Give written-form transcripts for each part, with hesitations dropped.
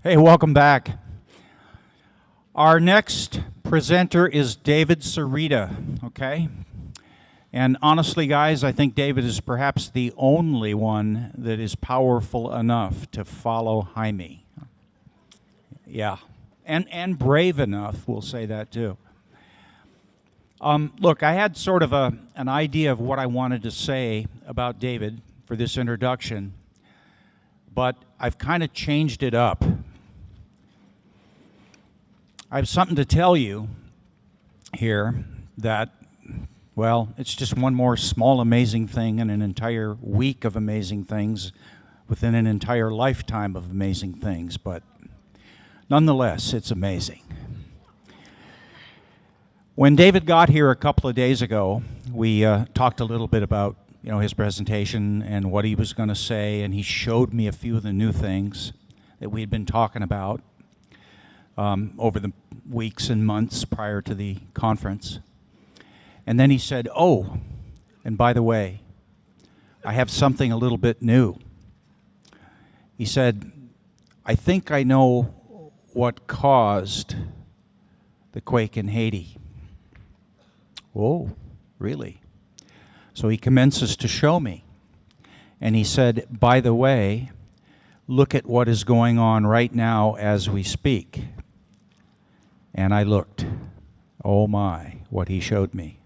Hey, welcome back. Our next presenter is David Sereda, okay? And honestly, guys, I think David is perhaps the only one that is powerful enough to follow Jaime. Yeah, and brave enough, we'll say that too. Look, I had sort of an idea of what I wanted to say about David for this introduction, but I've kind of changed it up. I have something to tell you here that, well, it's just one more small amazing thing in an entire week of amazing things within an entire lifetime of amazing things, but nonetheless, it's amazing. When David got here a couple of days ago, we talked a little bit about his presentation and what he was going to say, and he showed me a few of the new things that we had been talking about over the weeks and months prior to the conference. And then he said, oh, and by the way, I have something a little bit new. He said, I think I know what caused the quake in Haiti. Oh, really? So he commences to show me. And he said, by the way, look at what is going on right now as we speak. And I looked. Oh my, what he showed me.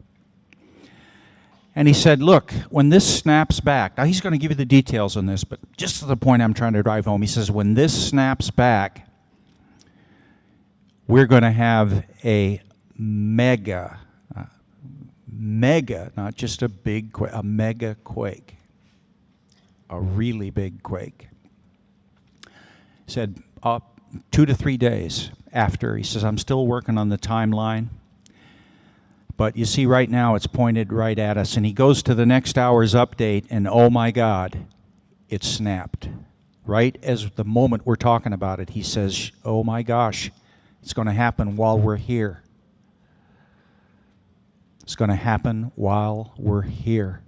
And he said, look, when this snaps back, now he's going to give you the details on this, but just to the point I'm trying to drive home, he says, when this snaps back, we're going to have a mega, not just a big quake, a mega quake, a really big quake. He said, 2 to 3 days after, he says, I'm still working on the timeline, but you see right now it's pointed right at us. And he goes to the next hour's update, and oh my God, it snapped. Right as the moment we're talking about it, he says, oh my gosh, it's going to happen while we're here. It's going to happen while we're here.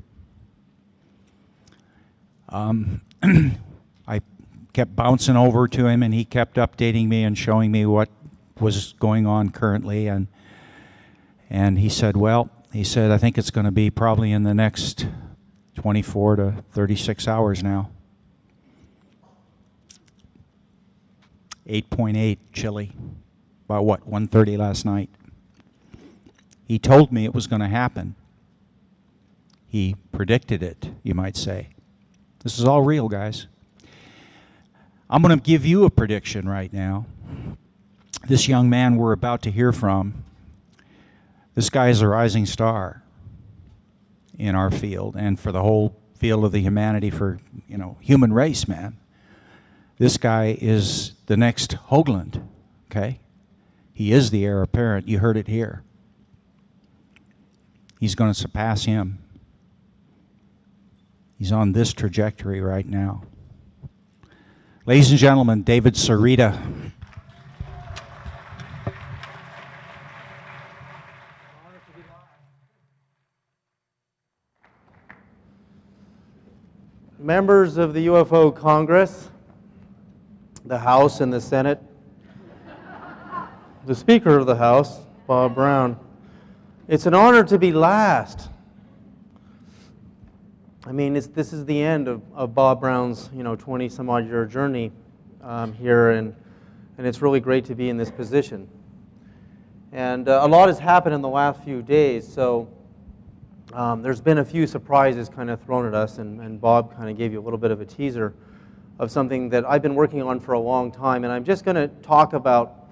I kept bouncing over to him, and he kept updating me and showing me what was going on currently. And he said, well, I think it's going to be probably in the next 24 to 36 hours now. 8.8 chilly. About what, 1:30 last night. He told me it was going to happen. He predicted it, you might say. This is all real, guys. I'm going to give you a prediction right now. This young man we're about to hear from, this guy is a rising star in our field and for the whole field of the humanity, for, human race, man. This guy is the next Hoagland, okay? He is the heir apparent. You heard it here. He's going to surpass him. He's on this trajectory right now. Ladies and gentlemen, David Sereda. Members of the UFO Congress, the House and the Senate, the Speaker of the House, Bob Brown. It's an honor to be last. I mean, this is the end of Bob Brown's 20-some-odd-year journey here, and it's really great to be in this position. And a lot has happened in the last few days, so there's been a few surprises kind of thrown at us, and Bob kind of gave you a little bit of a teaser of something that I've been working on for a long time, and I'm just going to talk about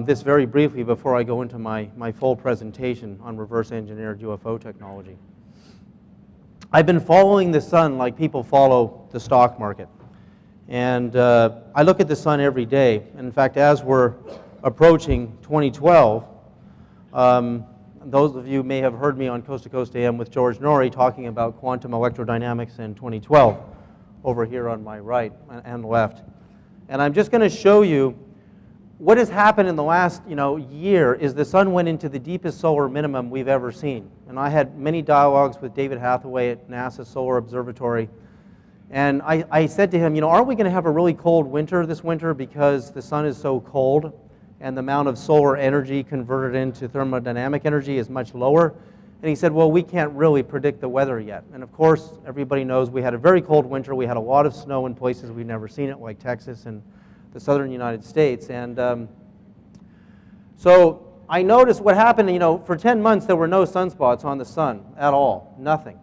this very briefly before I go into my full presentation on reverse-engineered UFO technology. I've been following the sun like people follow the stock market. And I look at the sun every day. In fact, as we're approaching 2012, those of you may have heard me on Coast to Coast AM with George Norrie talking about quantum electrodynamics in 2012, over here on my right and left. And I'm just going to show you what has happened in the last year is the sun went into the deepest solar minimum we've ever seen. And I had many dialogues with David Hathaway at NASA Solar Observatory. And I said to him, aren't we going to have a really cold winter this winter because the sun is so cold and the amount of solar energy converted into thermodynamic energy is much lower? And he said, well, we can't really predict the weather yet. And of course, everybody knows we had a very cold winter. We had a lot of snow in places we've never seen it, like Texas and the southern United States. And so I noticed what happened, for 10 months there were no sunspots on the sun at all, nothing.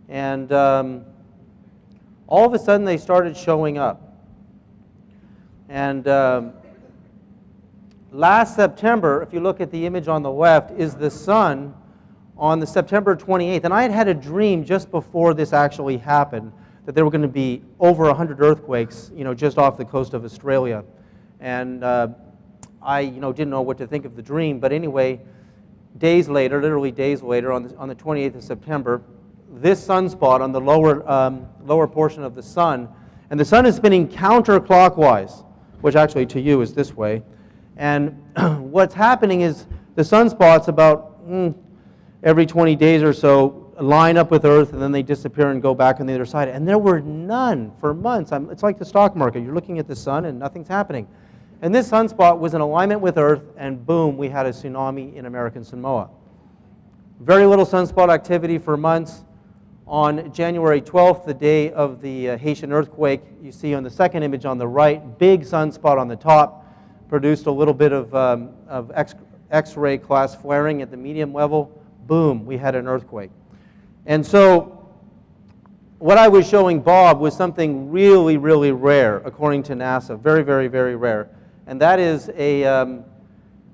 And all of a sudden they started showing up. And last September, if you look at the image on the left, is the sun on the September 28th. And I had had a dream just before this actually happened that there were going to be over 100 earthquakes, just off the coast of Australia. And I, didn't know what to think of the dream. But anyway, days later, literally days later, on the 28th of September, this sunspot on the lower portion of the sun, and the sun is spinning counterclockwise, which actually to you is this way. And what's happening is the sunspots about every 20 days or so line up with Earth, and then they disappear and go back on the other side. And there were none for months. It's like the stock market. You're looking at the sun and nothing's happening. And this sunspot was in alignment with Earth, and boom, we had a tsunami in American Samoa. Very little sunspot activity for months. On January 12th, the day of the Haitian earthquake, you see on the second image on the right, big sunspot on the top, produced a little bit of X-ray class flaring at the medium level. Boom, we had an earthquake. And so what I was showing Bob was something really, really rare, according to NASA, very, very, very rare. And that is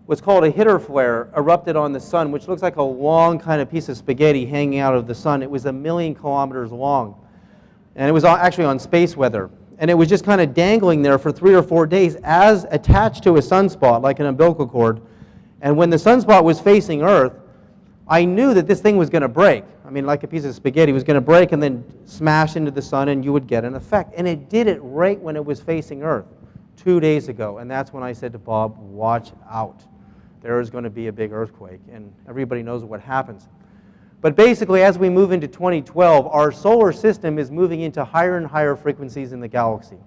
what's called a hitter flare erupted on the sun, which looks like a long kind of piece of spaghetti hanging out of the sun. It was 1 million kilometers long. And it was actually on space weather. And it was just kind of dangling there for 3 or 4 days as attached to a sunspot, like an umbilical cord. And when the sunspot was facing Earth, I knew that this thing was going to break. I mean, like a piece of spaghetti, it was going to break and then smash into the sun, and you would get an effect. And it did it right when it was facing Earth 2 days ago. And that's when I said to Bob, watch out. There is going to be a big earthquake. And everybody knows what happens. But basically, as we move into 2012, our solar system is moving into higher and higher frequencies in the galaxy.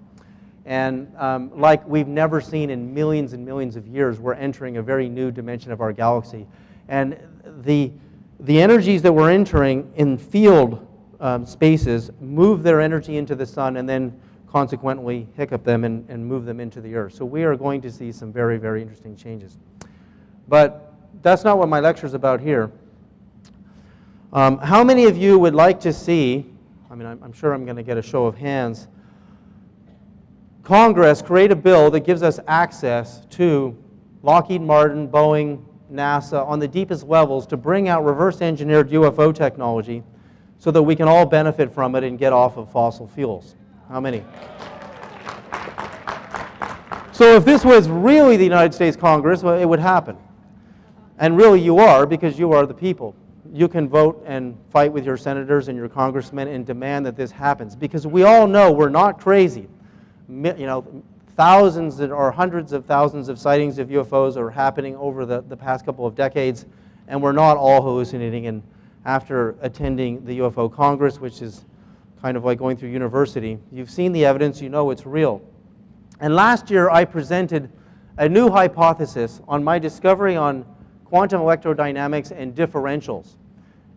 And like we've never seen in millions and millions of years, we're entering a very new dimension of our galaxy. And the energies that we're entering in field spaces move their energy into the sun and then consequently hiccup them and move them into the Earth. So we are going to see some very, very interesting changes. But that's not what my lecture is about here. How many of you would like to see, I mean, I'm sure I'm going to get a show of hands, Congress create a bill that gives us access to Lockheed Martin, Boeing, NASA on the deepest levels to bring out reverse-engineered UFO technology so that we can all benefit from it and get off of fossil fuels? How many? So if this was really the United States Congress, well, it would happen. And really you are, because you are the people. You can vote and fight with your senators and your congressmen and demand that this happens, because we all know we're not crazy. Thousands or hundreds of thousands of sightings of UFOs are happening over the past couple of decades, and we're not all hallucinating. And after attending the UFO Congress, which is kind of like going through university, you've seen the evidence, you know it's real. And last year I presented a new hypothesis on my discovery on quantum electrodynamics and differentials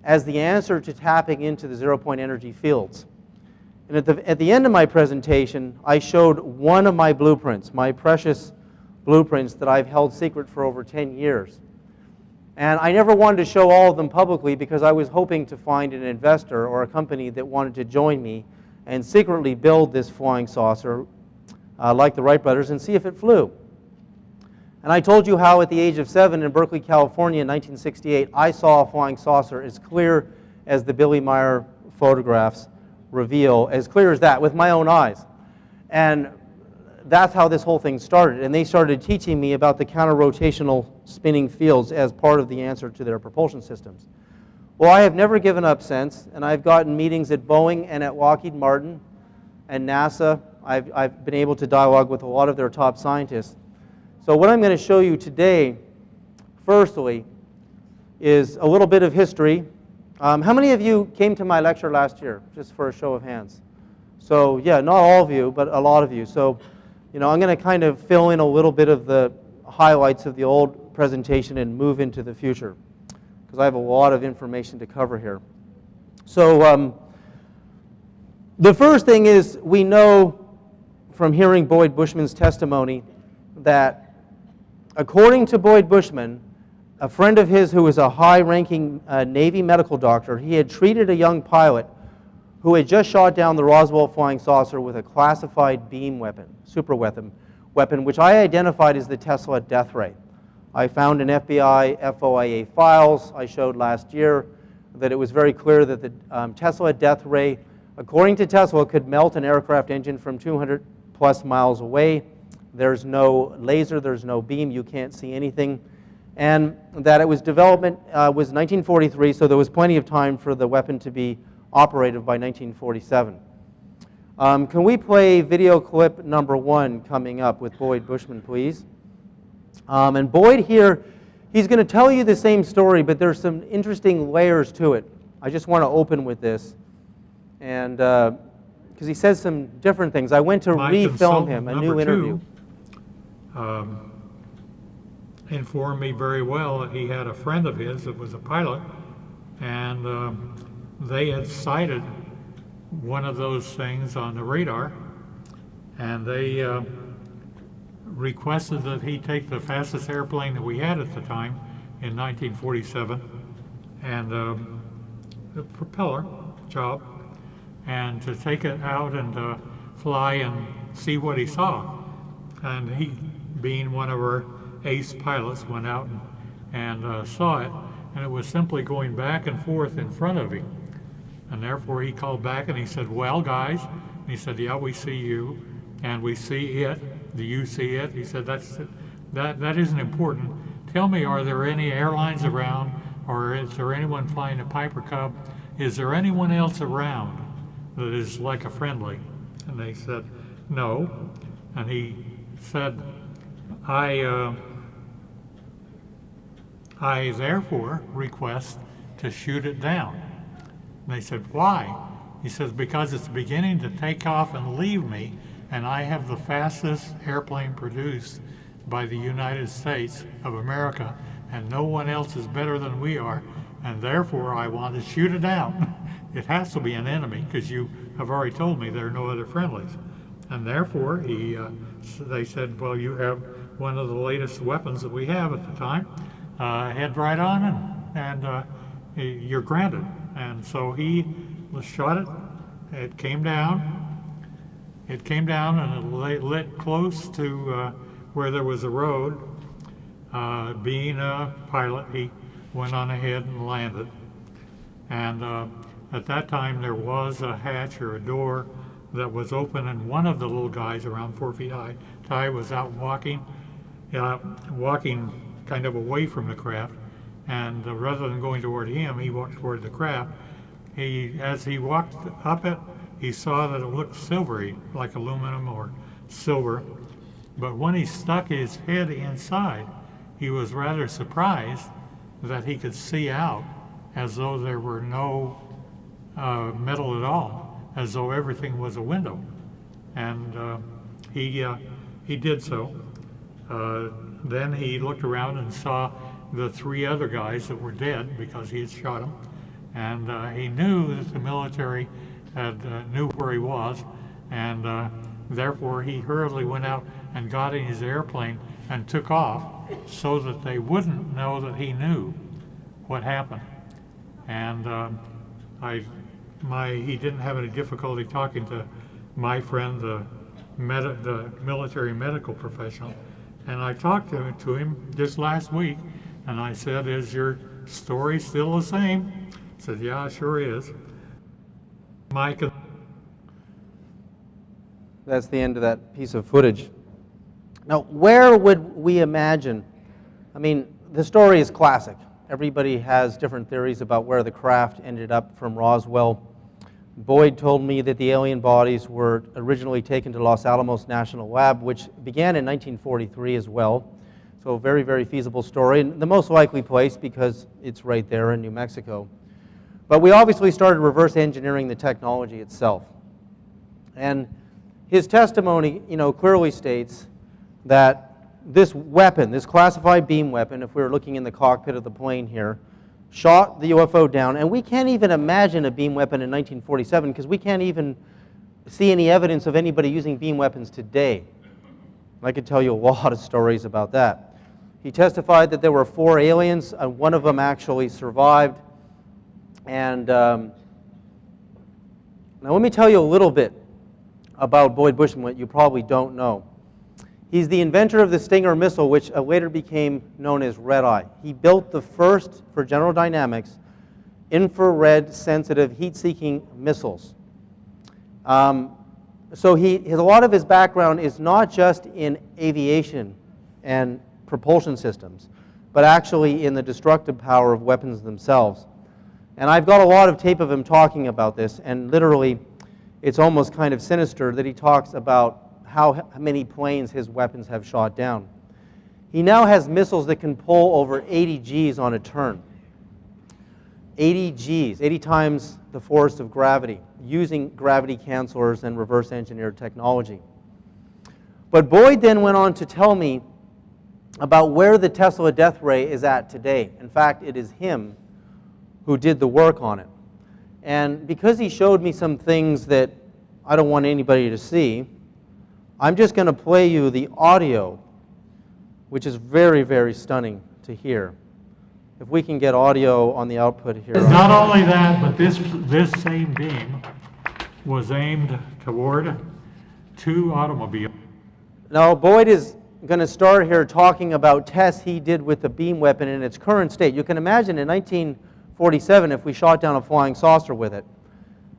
as the answer to tapping into the zero-point energy fields. And at the end of my presentation, I showed one of my blueprints, my precious blueprints that I've held secret for over 10 years. And I never wanted to show all of them publicly because I was hoping to find an investor or a company that wanted to join me and secretly build this flying saucer like the Wright brothers and see if it flew. And I told you how at the age of 7 in Berkeley, California in 1968, I saw a flying saucer as clear as the Billy Meyer photographs reveal, as clear as that, with my own eyes. And that's how this whole thing started. And they started teaching me about the counter-rotational spinning fields as part of the answer to their propulsion systems. Well, I have never given up since, and I've gotten meetings at Boeing and at Lockheed Martin and NASA. I've been able to dialogue with a lot of their top scientists. So what I'm going to show you today, firstly, is a little bit of history. How many of you came to my lecture last year, just for a show of hands? So yeah, not all of you, but a lot of you. So, I'm going to kind of fill in a little bit of the highlights of the old presentation and move into the future, because I have a lot of information to cover here. So the first thing is, we know from hearing Boyd Bushman's testimony that according to Boyd Bushman, a friend of his who was a high-ranking Navy medical doctor, he had treated a young pilot who had just shot down the Roswell flying saucer with a classified beam weapon, super weapon, which I identified as the Tesla death ray. I found in FBI FOIA files I showed last year that it was very clear that the Tesla death ray, according to Tesla, could melt an aircraft engine from 200 plus miles away. There's no laser, there's no beam, you can't see anything. And that it was development was 1943, so there was plenty of time for the weapon to be operative by 1947. Can we play video clip number 1 coming up with Boyd Bushman, please? And Boyd here, he's going to tell you the same story, but there's some interesting layers to it. I just want to open with this, and because he says some different things. I went to refilm him, a new interview. Informed me very well that he had a friend of his that was a pilot, and they had sighted one of those things on the radar, and they requested that he take the fastest airplane that we had at the time in 1947, and the propeller job, and to take it out and fly and see what he saw. And he, being one of our ace pilots, went out and saw it, and it was simply going back and forth in front of him. And therefore he called back and he said, "Well, guys," and he said, "Yeah, we see you, and we see it. Do you see it?" He said, that isn't important. Tell me, are there any airlines around, or is there anyone flying a Piper Cub? Is there anyone else around that is like a friendly?" And they said, "No." And he said, I therefore request to shoot it down." And they said, "Why?" He says, "Because it's beginning to take off and leave me, and I have the fastest airplane produced by the United States of America, and no one else is better than we are, and therefore I want to shoot it down. It has to be an enemy, because you have already told me there are no other friendlies." And therefore they said, "Well, you have one of the latest weapons that we have at the time. Head right on, and you're granted." And so he shot it. It came down. It came down, and it lit close to where there was a road. Being a pilot, he went on ahead and landed. And at that time, there was a hatch or a door that was open, and one of the little guys, around 4 feet high, Ty, was out walking kind of away from the craft, and rather than going toward him, he walked toward the craft. As he walked up it, he saw that it looked silvery, like aluminum or silver, but when he stuck his head inside, he was rather surprised that he could see out as though there were no metal at all, as though everything was a window. And he did so. Then he looked around and saw the 3 other guys that were dead because he had shot them. And he knew that the military knew where he was, and therefore he hurriedly went out and got in his airplane and took off so that they wouldn't know that he knew what happened. And he didn't have any difficulty talking to my friend, the military medical professional. And I talked to him just last week, and I said, "Is your story still the same?" He said, "Yeah, it sure is." Mike. That's the end of that piece of footage. Now, where would we imagine? I mean, the story is classic. Everybody has different theories about where the craft ended up from Roswell. Boyd told me that the alien bodies were originally taken to Los Alamos National Lab, which began in 1943 as well. So a very, very feasible story, and the most likely place because it's right there in New Mexico. But we obviously started reverse engineering the technology itself. And his testimony, clearly states that this weapon, this classified beam weapon, if we were looking in the cockpit of the plane here, shot the UFO down. And we can't even imagine a beam weapon in 1947 because we can't even see any evidence of anybody using beam weapons today. I could tell you a lot of stories about that. He testified that there were 4 aliens, and one of them actually survived. And now let me tell you a little bit about Boyd Bushman, what you probably don't know. He's the inventor of the Stinger missile, which later became known as Red Eye. He built the first, for General Dynamics, infrared sensitive heat-seeking missiles. So a lot of his background is not just in aviation and propulsion systems, but actually in the destructive power of weapons themselves. And I've got a lot of tape of him talking about this, and literally it's almost kind of sinister that he talks about how many planes his weapons have shot down. He now has missiles that can pull over 80 Gs on a turn. 80 Gs, 80 times the force of gravity, using gravity cancelers and reverse engineered technology. But Boyd then went on to tell me about where the Tesla death ray is at today. In fact, it is him who did the work on it. And because he showed me some things that I don't want anybody to see, I'm just going to play you the audio, which is very, very stunning to hear. If we can get audio on the output here. Not only that, but this same beam was aimed toward 2 automobiles. Now, Boyd is going to start here talking about tests he did with the beam weapon in its current state. You can imagine in 1947 if we shot down a flying saucer with it.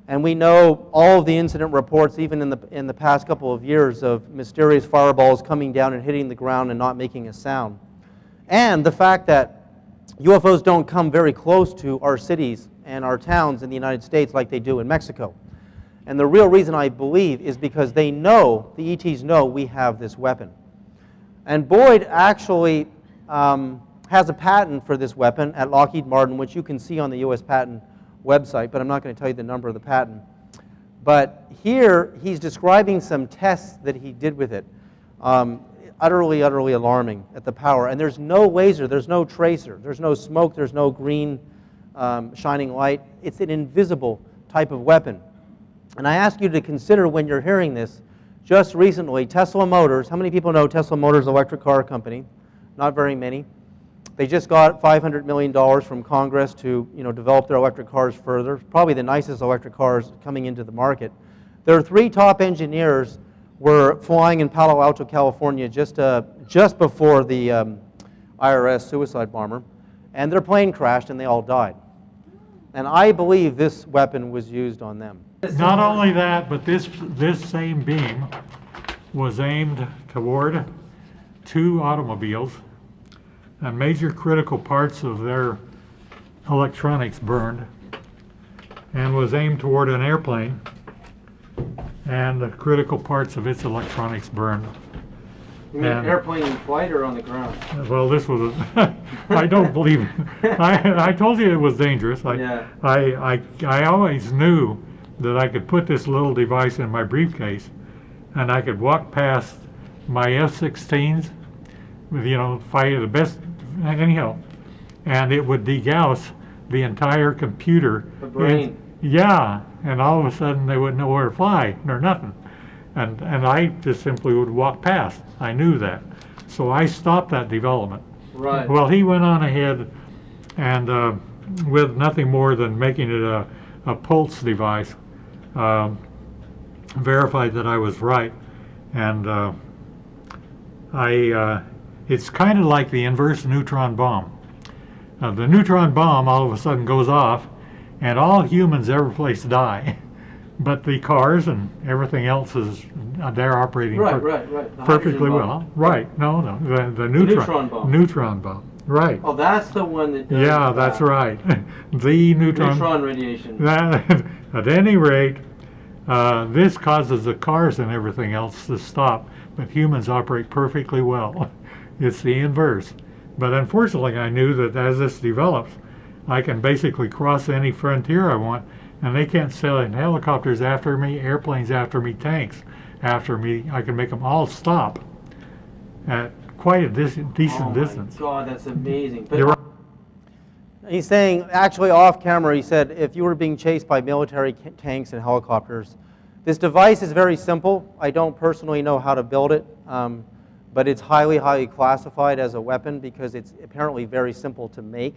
And we know all of the incident reports, even in the past couple of years, of mysterious fireballs coming down and hitting the ground and not making a sound. And the fact that UFOs don't come very close to our cities and our towns in the United States like they do in Mexico. And the real reason I believe is because they know, the ETs know, we have this weapon. And Boyd actually has a patent for this weapon at Lockheed Martin, which you can see on the U.S. patent website, but I'm not going to tell you the number of the patent. But here, he's describing some tests that he did with it. Utterly alarming at the power. And there's no laser, there's no tracer, there's no smoke, there's no green shining light. It's an invisible type of weapon. And I ask you to consider when you're hearing this, just recently, Tesla Motors, how many people know Tesla Motors electric car company? Not very many. They just got $500 million from Congress to develop their electric cars further. Probably the nicest electric cars coming into the market. Their 3 top engineers were flying in Palo Alto, California just before the IRS suicide bomber. And their plane crashed and they all died. And I believe this weapon was used on them. Not only that, but this same beam was aimed toward 2 automobiles, and major critical parts of their electronics burned, and was aimed toward an airplane, and the critical parts of its electronics burned. You mean an airplane in flight or on the ground? Well, this was I don't believe it. I told you it was dangerous. I always knew that I could put this little device in my briefcase and I could walk past my F-16s with, fight the best, anyhow, and it would degauss the entire computer. The brain. Yeah, and all of a sudden they wouldn't know where to fly or nothing. And I just simply would walk past. I knew that. So I stopped that development. Right. Well, he went on ahead and with nothing more than making it a pulse device, verified that I was right. And it's kind of like the inverse neutron bomb. The neutron bomb all of a sudden goes off and all humans every place die. But the cars and everything else is, they're operating perfectly well. Right, no, the neutron bomb. Neutron bomb, right. Oh, that's the one that does yeah, that's right. The neutron radiation. At any rate, this causes the cars and everything else to stop, but humans operate perfectly well. It's the inverse. But unfortunately, I knew that as this develops, I can basically cross any frontier I want And they can't send helicopters after me, airplanes after me, tanks after me. I can make them all stop at quite a decent distance. Oh my God, that's amazing. They were- He's saying, actually off camera, he said, if you were being chased by military tanks and helicopters, this device is very simple. I don't personally know how to build it, but it's highly, highly classified as a weapon because it's apparently very simple to make.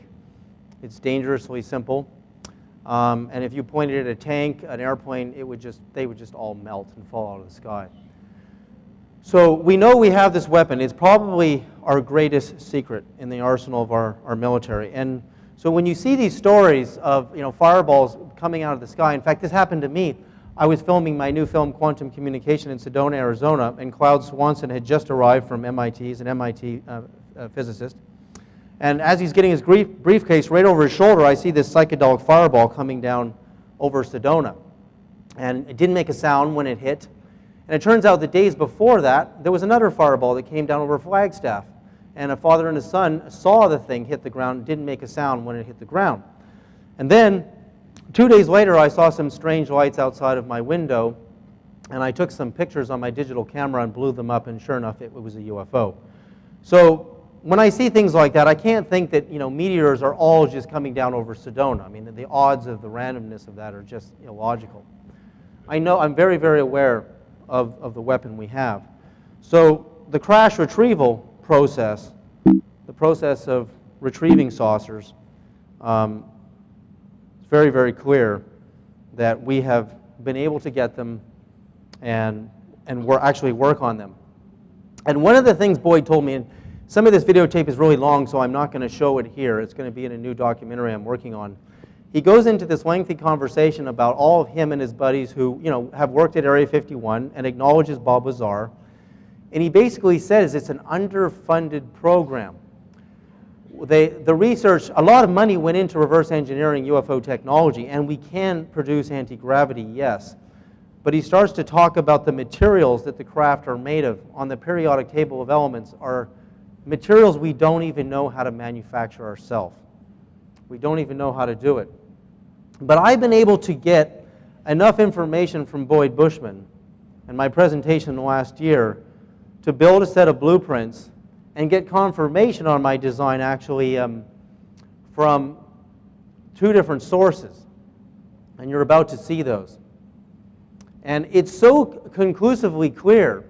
It's dangerously simple. And if you pointed at a tank, an airplane, they would just all melt and fall out of the sky. So we know we have this weapon. It's probably our greatest secret in the arsenal of our military. And so when you see these stories of fireballs coming out of the sky, in fact, this happened to me. I was filming my new film, Quantum Communication, in Sedona, Arizona, and Cloud Swanson had just arrived from MIT. He's an MIT physicist. And as he's getting his briefcase right over his shoulder, I see this psychedelic fireball coming down over Sedona. And it didn't make a sound when it hit. And it turns out the days before that, there was another fireball that came down over Flagstaff. And a father and a son saw the thing hit the ground, didn't make a sound when it hit the ground. And then, 2 days later, I saw some strange lights outside of my window, and I took some pictures on my digital camera and blew them up, and sure enough, it was a UFO. So when I see things like that, I can't think that meteors are all just coming down over Sedona. I mean, the odds of the randomness of that are just illogical. I know, I'm very, very aware of the weapon we have. So the crash retrieval process, the process of retrieving saucers, it's very, very clear that we have been able to get them and actually work on them. And one of the things Boyd told me, and some of this videotape is really long, so I'm not going to show it here. It's going to be in a new documentary I'm working on. He goes into this lengthy conversation about all of him and his buddies who have worked at Area 51 and acknowledges Bob Lazar. And he basically says it's an underfunded program. The research, a lot of money went into reverse engineering UFO technology, and we can produce anti-gravity, yes. But he starts to talk about the materials that the craft are made of on the periodic table of elements are materials we don't even know how to manufacture ourselves. We don't even know how to do it. But I've been able to get enough information from Boyd Bushman and my presentation last year to build a set of blueprints and get confirmation on my design actually from 2 different sources. And you're about to see those. And it's so conclusively clear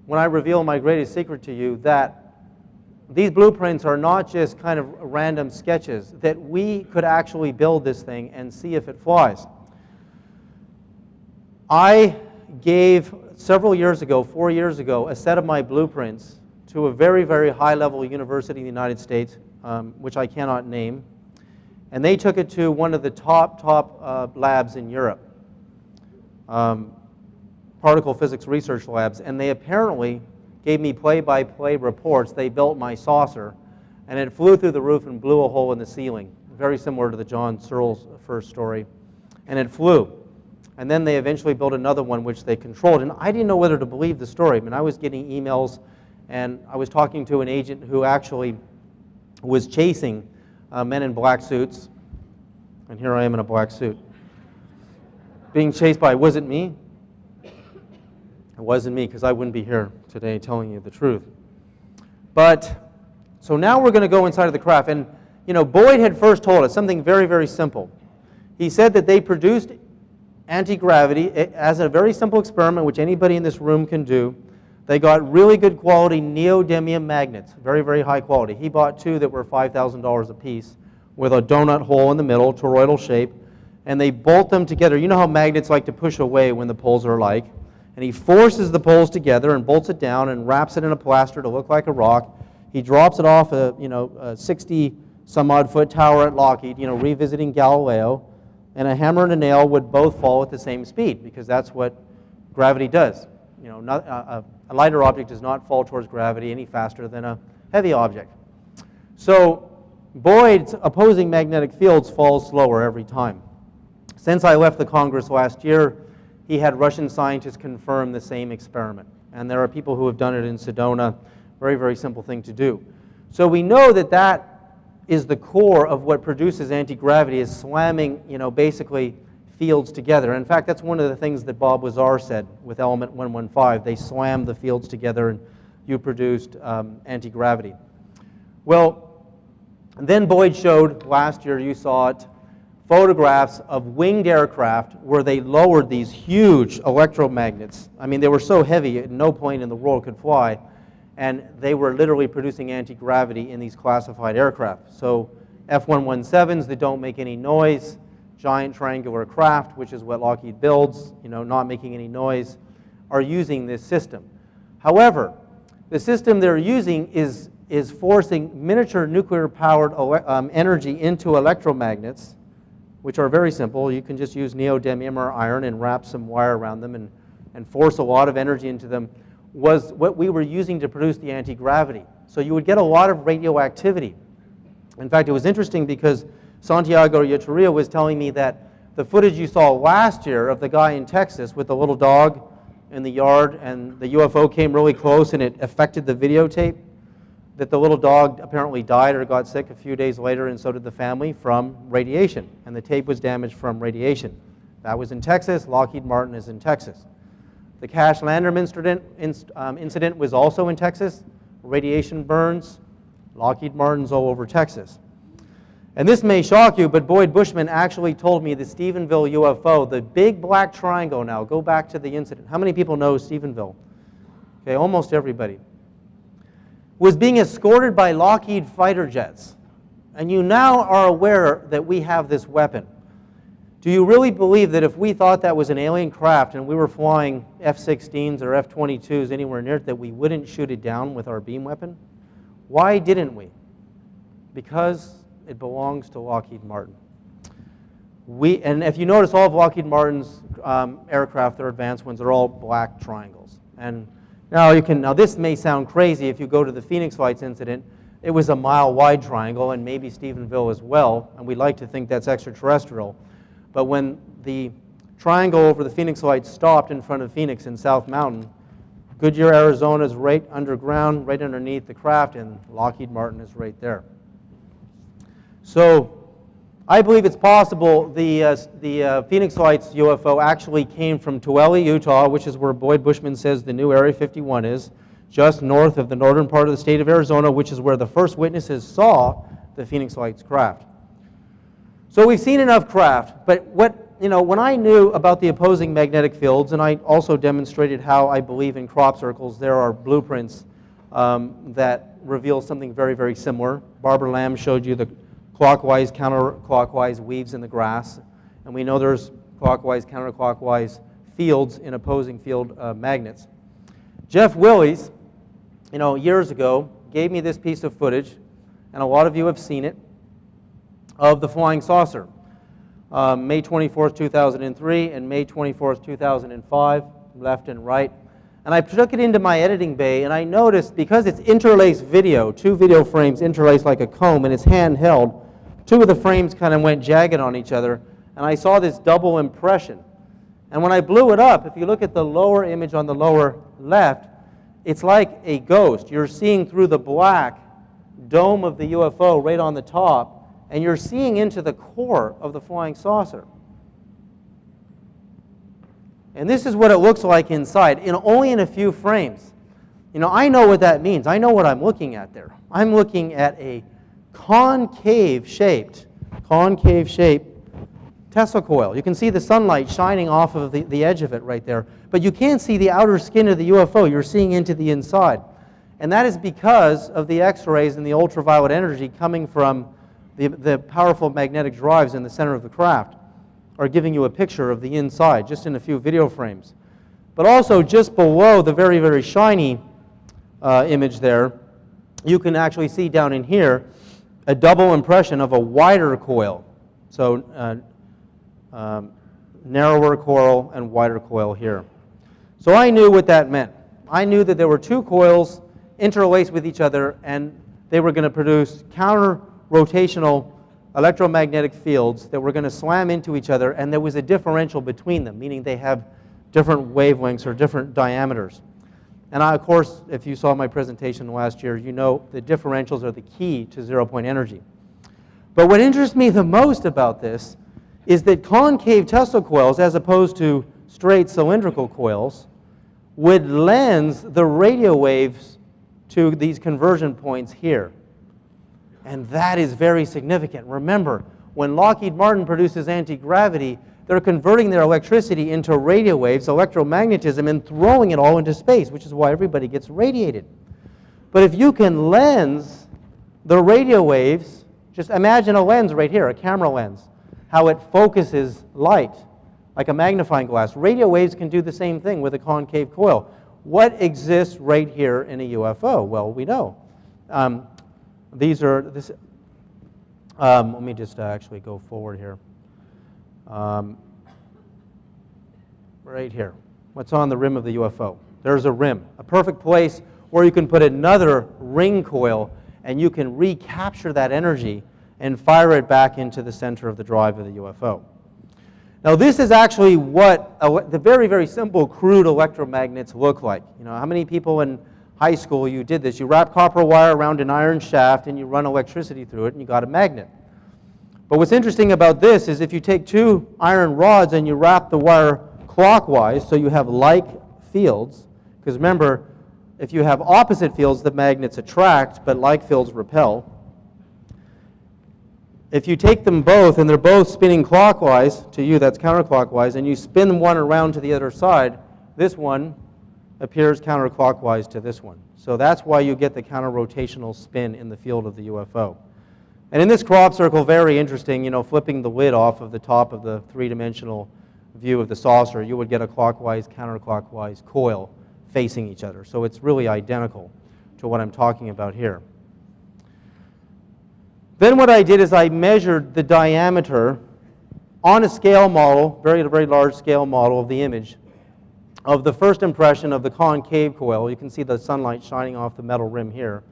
when I reveal my greatest secret to you that these blueprints are not just kind of random sketches, that we could actually build this thing and see if it flies. I gave, several years ago, 4 years ago, a set of my blueprints to a very, very high-level university in the United States, which I cannot name. And they took it to one of the top labs in Europe, particle physics research labs, and they apparently gave me play-by-play reports. They built my saucer, and it flew through the roof and blew a hole in the ceiling, very similar to the John Searle's first story, and it flew. And then they eventually built another one which they controlled, and I didn't know whether to believe the story. I mean, I was getting emails, and I was talking to an agent who actually was chasing men in black suits, and here I am in a black suit, being chased by, was it me? It wasn't me, because I wouldn't be here today telling you the truth. But, so now we're going to go inside of the craft. And, Boyd had first told us something very, very simple. He said that they produced anti-gravity as a very simple experiment, which anybody in this room can do. They got really good quality neodymium magnets, very, very high quality. He bought 2 that were $5,000 a piece with a donut hole in the middle, toroidal shape, and they bolt them together. You know how magnets like to push away when the poles are alike? And he forces the poles together and bolts it down and wraps it in a plaster to look like a rock. He drops it off a 60-some-odd foot tower at Lockheed, revisiting Galileo, and a hammer and a nail would both fall at the same speed because that's what gravity does. A lighter object does not fall towards gravity any faster than a heavy object. So Boyd's opposing magnetic fields fall slower every time. Since I left the Congress last year, he had Russian scientists confirm the same experiment. And there are people who have done it in Sedona. Very, very simple thing to do. So we know that that is the core of what produces anti-gravity, is slamming, basically fields together. In fact, that's one of the things that Bob Lazar said with element 115. They slammed the fields together and you produced anti-gravity. Well, then Boyd showed, last year you saw it, photographs of winged aircraft where they lowered these huge electromagnets. I mean, they were so heavy, no plane in the world could fly, and they were literally producing anti-gravity in these classified aircraft. So F-117s that don't make any noise, giant triangular craft, which is what Lockheed builds, not making any noise, are using this system. However, the system they're using is forcing miniature nuclear-powered energy into electromagnets, which are very simple. You can just use neodymium or iron and wrap some wire around them and force a lot of energy into them, was what we were using to produce the anti-gravity. So you would get a lot of radioactivity. In fact, it was interesting because Santiago Yatria was telling me that the footage you saw last year of the guy in Texas with the little dog in the yard and the UFO came really close and it affected the videotape, that the little dog apparently died or got sick a few days later, and so did the family, from radiation. And the tape was damaged from radiation. That was in Texas. Lockheed Martin is in Texas. The Cash Landrum incident was also in Texas. Radiation burns. Lockheed Martin's all over Texas. And this may shock you, but Boyd Bushman actually told me the Stephenville UFO, the big black triangle now, go back to the incident. How many people know Stephenville? Okay, almost everybody. Was being escorted by Lockheed fighter jets. And you now are aware that we have this weapon. Do you really believe that if we thought that was an alien craft and we were flying F-16s or F-22s anywhere near it, that we wouldn't shoot it down with our beam weapon? Why didn't we? Because it belongs to Lockheed Martin. And if you notice, all of Lockheed Martin's aircraft, their advanced ones, are all black triangles. And now this may sound crazy. If you go to the Phoenix Lights incident, it was a mile-wide triangle, and maybe Stephenville as well, and we'd like to think that's extraterrestrial. But when the triangle over the Phoenix Lights stopped in front of Phoenix in South Mountain, Goodyear, Arizona is right underground, right underneath the craft, and Lockheed Martin is right there. So I believe it's possible the Phoenix Lights UFO actually came from Tooele, Utah, which is where Boyd Bushman says the new Area 51 is, just north of the northern part of the state of Arizona, which is where the first witnesses saw the Phoenix Lights craft. So we've seen enough craft, but when I knew about the opposing magnetic fields, and I also demonstrated how I believe in crop circles, there are blueprints that reveal something very, very similar. Barbara Lamb showed you the clockwise, counterclockwise weaves in the grass, and we know there's clockwise, counterclockwise fields in opposing field magnets. Jeff Willis, years ago, gave me this piece of footage, and a lot of you have seen it, of the flying saucer. May 24th, 2003 and May 24th, 2005, left and right. And I took it into my editing bay, and I noticed, because it's interlaced video, two video frames interlaced like a comb, and it's handheld, two of the frames kind of went jagged on each other, and I saw this double impression. And when I blew it up, if you look at the lower image on the lower left, it's like a ghost. You're seeing through the black dome of the UFO right on the top, and you're seeing into the core of the flying saucer. And this is what it looks like inside, only in a few frames. I know what that means. I know what I'm looking at there. I'm looking at a concave-shaped Tesla coil. You can see the sunlight shining off of the edge of it right there. But you can't see the outer skin of the UFO. You're seeing into the inside. And that is because of the X-rays and the ultraviolet energy coming from the powerful magnetic drives in the center of the craft are giving you a picture of the inside, just in a few video frames. But also, just below the very, very shiny image there, you can actually see down in here a double impression of a wider coil. So narrower coil and wider coil here. So I knew what that meant. I knew that there were two coils interlaced with each other, and they were going to produce counter-rotational electromagnetic fields that were going to slam into each other, and there was a differential between them, meaning they have different wavelengths or different diameters. And of course, if you saw my presentation last year, you know the differentials are the key to zero-point energy. But what interests me the most about this is that concave Tesla coils, as opposed to straight cylindrical coils, would lens the radio waves to these conversion points here. And that is very significant. Remember, when Lockheed Martin produces anti-gravity, they're converting their electricity into radio waves, electromagnetism, and throwing it all into space, which is why everybody gets radiated. But if you can lens the radio waves, just imagine a lens right here, a camera lens, how it focuses light like a magnifying glass. Radio waves can do the same thing with a concave coil. What exists right here in a UFO? Well, we know. Let me just actually go forward here. Right here. What's on the rim of the UFO? There's a rim, a perfect place where you can put another ring coil and you can recapture that energy and fire it back into the center of the drive of the UFO. Now this is actually what the very, very simple crude electromagnets look like. You know, how many people in high school you did this? You wrap copper wire around an iron shaft and you run electricity through it and you got a magnet. But what's interesting about this is if you take two iron rods and you wrap the wire clockwise, so you have like fields, because remember, if you have opposite fields, the magnets attract, but like fields repel. If you take them both and they're both spinning clockwise, to you that's counterclockwise, and you spin one around to the other side, this one appears counterclockwise to this one. So that's why you get the counter-rotational spin in the field of the UFO. And in this crop circle, very interesting, you know, flipping the lid off of the top of the three-dimensional view of the saucer, you would get a clockwise, counterclockwise coil facing each other. So it's really identical to what I'm talking about here. Then what I did is I measured the diameter on a scale model, very, very large scale model of the image, of the first impression of the concave coil. You can see the sunlight shining off the metal rim here.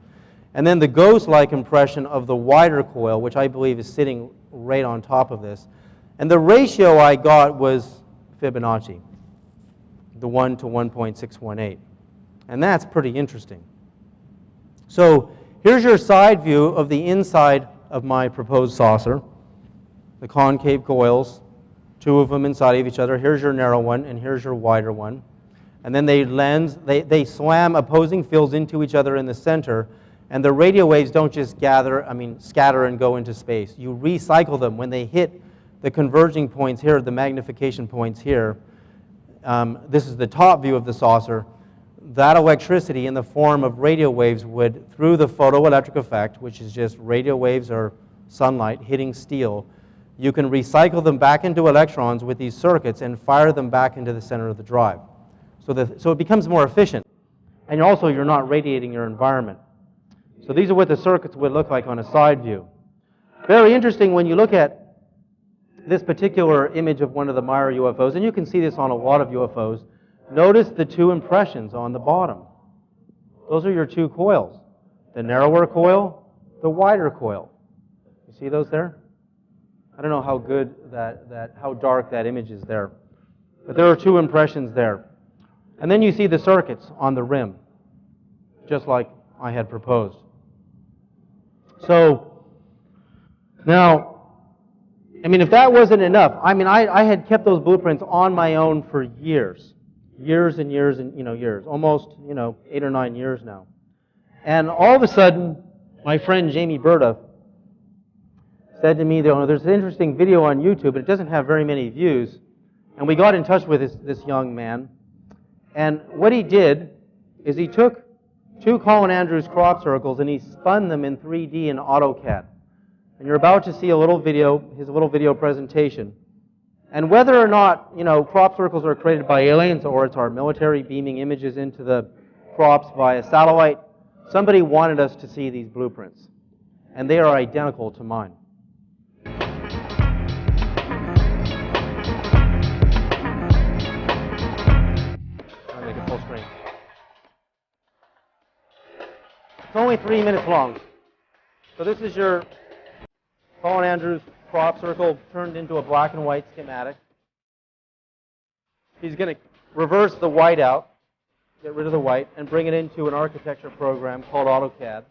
And then the ghost-like impression of the wider coil, which I believe is sitting right on top of this. And the ratio I got was Fibonacci, the 1 to 1.618. And that's pretty interesting. So here's your side view of the inside of my proposed saucer. The concave coils, two of them inside of each other. Here's your narrow one, and here's your wider one. And then they slam opposing fields into each other in the center. And the radio waves don't just scatter and go into space. You recycle them when they hit the converging points here, the magnification points here. This is the top view of the saucer. That electricity in the form of radio waves would, through the photoelectric effect, which is just radio waves or sunlight hitting steel, you can recycle them back into electrons with these circuits and fire them back into the center of the drive. So it becomes more efficient. And also, you're not radiating your environment. So these are what the circuits would look like on a side view. Very interesting when you look at this particular image of one of the Meyer UFOs, and you can see this on a lot of UFOs. Notice the two impressions on the bottom. Those are your two coils. The narrower coil, the wider coil. You see those there? I don't know how good how dark that image is there. But there are two impressions there. And then you see the circuits on the rim, just like I had proposed. So, now, if that wasn't enough, I had kept those blueprints on my own for years. Years and years and, years. Almost, 8 or 9 years now. And all of a sudden, my friend Jamie Berta said to me, there's an interesting video on YouTube, but it doesn't have very many views. And we got in touch with this young man. And what he did is he took 2 Colin Andrews crop circles and he spun them in 3D in AutoCAD. And you're about to see a little video, his little video presentation. And whether or not, crop circles are created by aliens or it's our military beaming images into the crops via satellite, somebody wanted us to see these blueprints. And they are identical to mine. I'll make it full screen. It's only 3 minutes long. So this is your Colin Andrews crop circle turned into a black and white schematic. He's going to reverse the white out, get rid of the white, and bring it into an architecture program called AutoCAD.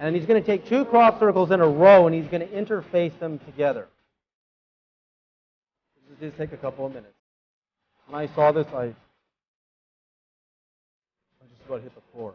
And he's going to take two crop circles in a row and he's going to interface them together. This will just take a couple of minutes. When I saw this, I just about hit the floor.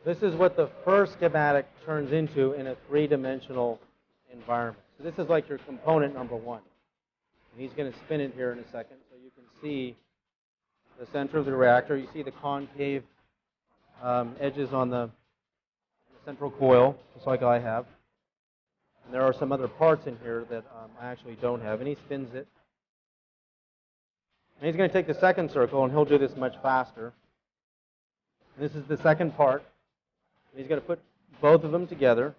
This is what the first schematic turns into in a three-dimensional environment. So this is like your component number one. And he's going to spin it here in a second so you can see the center of the reactor. You see the concave edges on the central coil, just like I have. And there are some other parts in here that I actually don't have. And he spins it. And he's going to take the second circle, and he'll do this much faster. And this is the second part. He's going to put both of them together.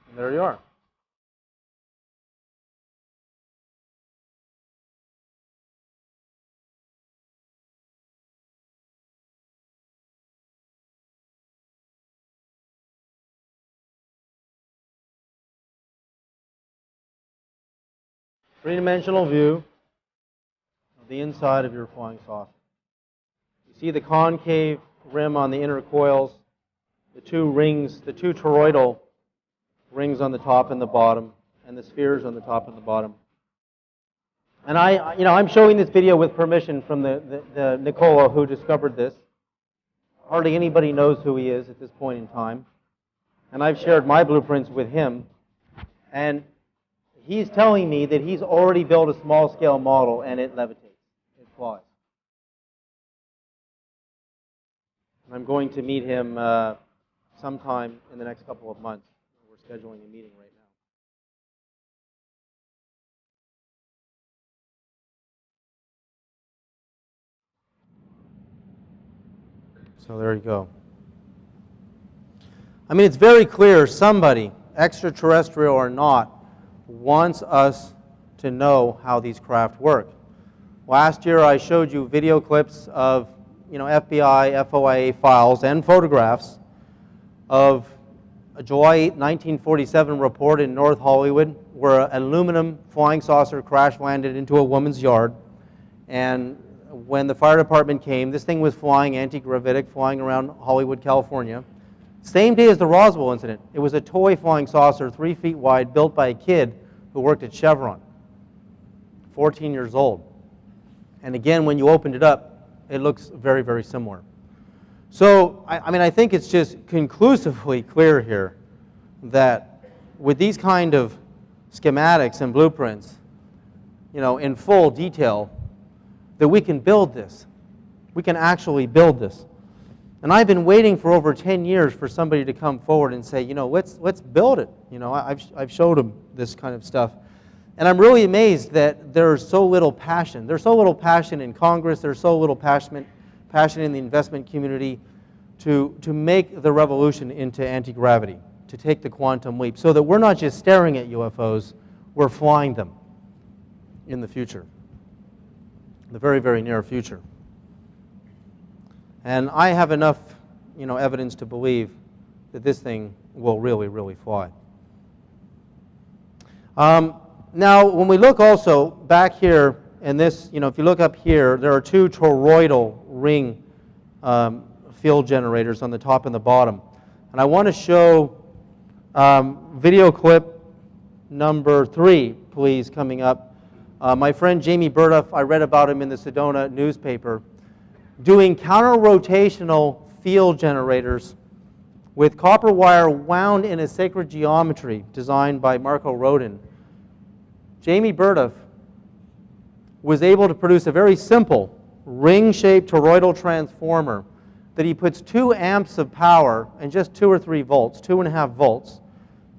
And there you are. Three-dimensional view of the inside of your flying saucer. You see the concave rim on the inner coils, the two rings, the two toroidal rings on the top and the bottom, and the spheres on the top and the bottom. And I'm showing this video with permission from the Nicola who discovered this. Hardly anybody knows who he is at this point in time. And I've shared my blueprints with him. And he's telling me that he's already built a small-scale model and it levitates. It flies. And I'm going to meet him sometime in the next couple of months. We're scheduling a meeting right now. So there you go. I mean, it's very clear somebody, extraterrestrial or not, wants us to know how these craft work. Last year I showed you video clips of FBI, FOIA files and photographs of a July 8, 1947 report in North Hollywood where an aluminum flying saucer crash landed into a woman's yard. And when the fire department came, this thing was flying anti-gravitic, flying around Hollywood, California. Same day as the Roswell incident. It was a toy flying saucer, 3 feet wide, built by a kid who worked at Chevron, 14 years old. And again, when you opened it up, it looks very, very similar. So, I think it's just conclusively clear here that with these kind of schematics and blueprints, in full detail, that we can build this. We can actually build this. And I've been waiting for over 10 years for somebody to come forward and say, let's build it. I've showed them this kind of stuff. And I'm really amazed that there's so little passion. There's so little passion in Congress. There's so little passion in the investment community to make the revolution into anti-gravity, to take the quantum leap, so that we're not just staring at UFOs, we're flying them in the future, the very, very near future. And I have enough, evidence to believe that this thing will really, really fly. Now, when we look also back here in this, if you look up here, there are two toroidal ring field generators on the top and the bottom. And I want to show video clip number 3, please, coming up. My friend Jamie Burduff, I read about him in the Sedona newspaper, doing counter-rotational field generators with copper wire wound in a sacred geometry designed by Marco Rodin. Jamie Burduff was able to produce a very simple ring-shaped toroidal transformer that he puts 2 amps of power and just 2 or 3 volts, 2.5 volts,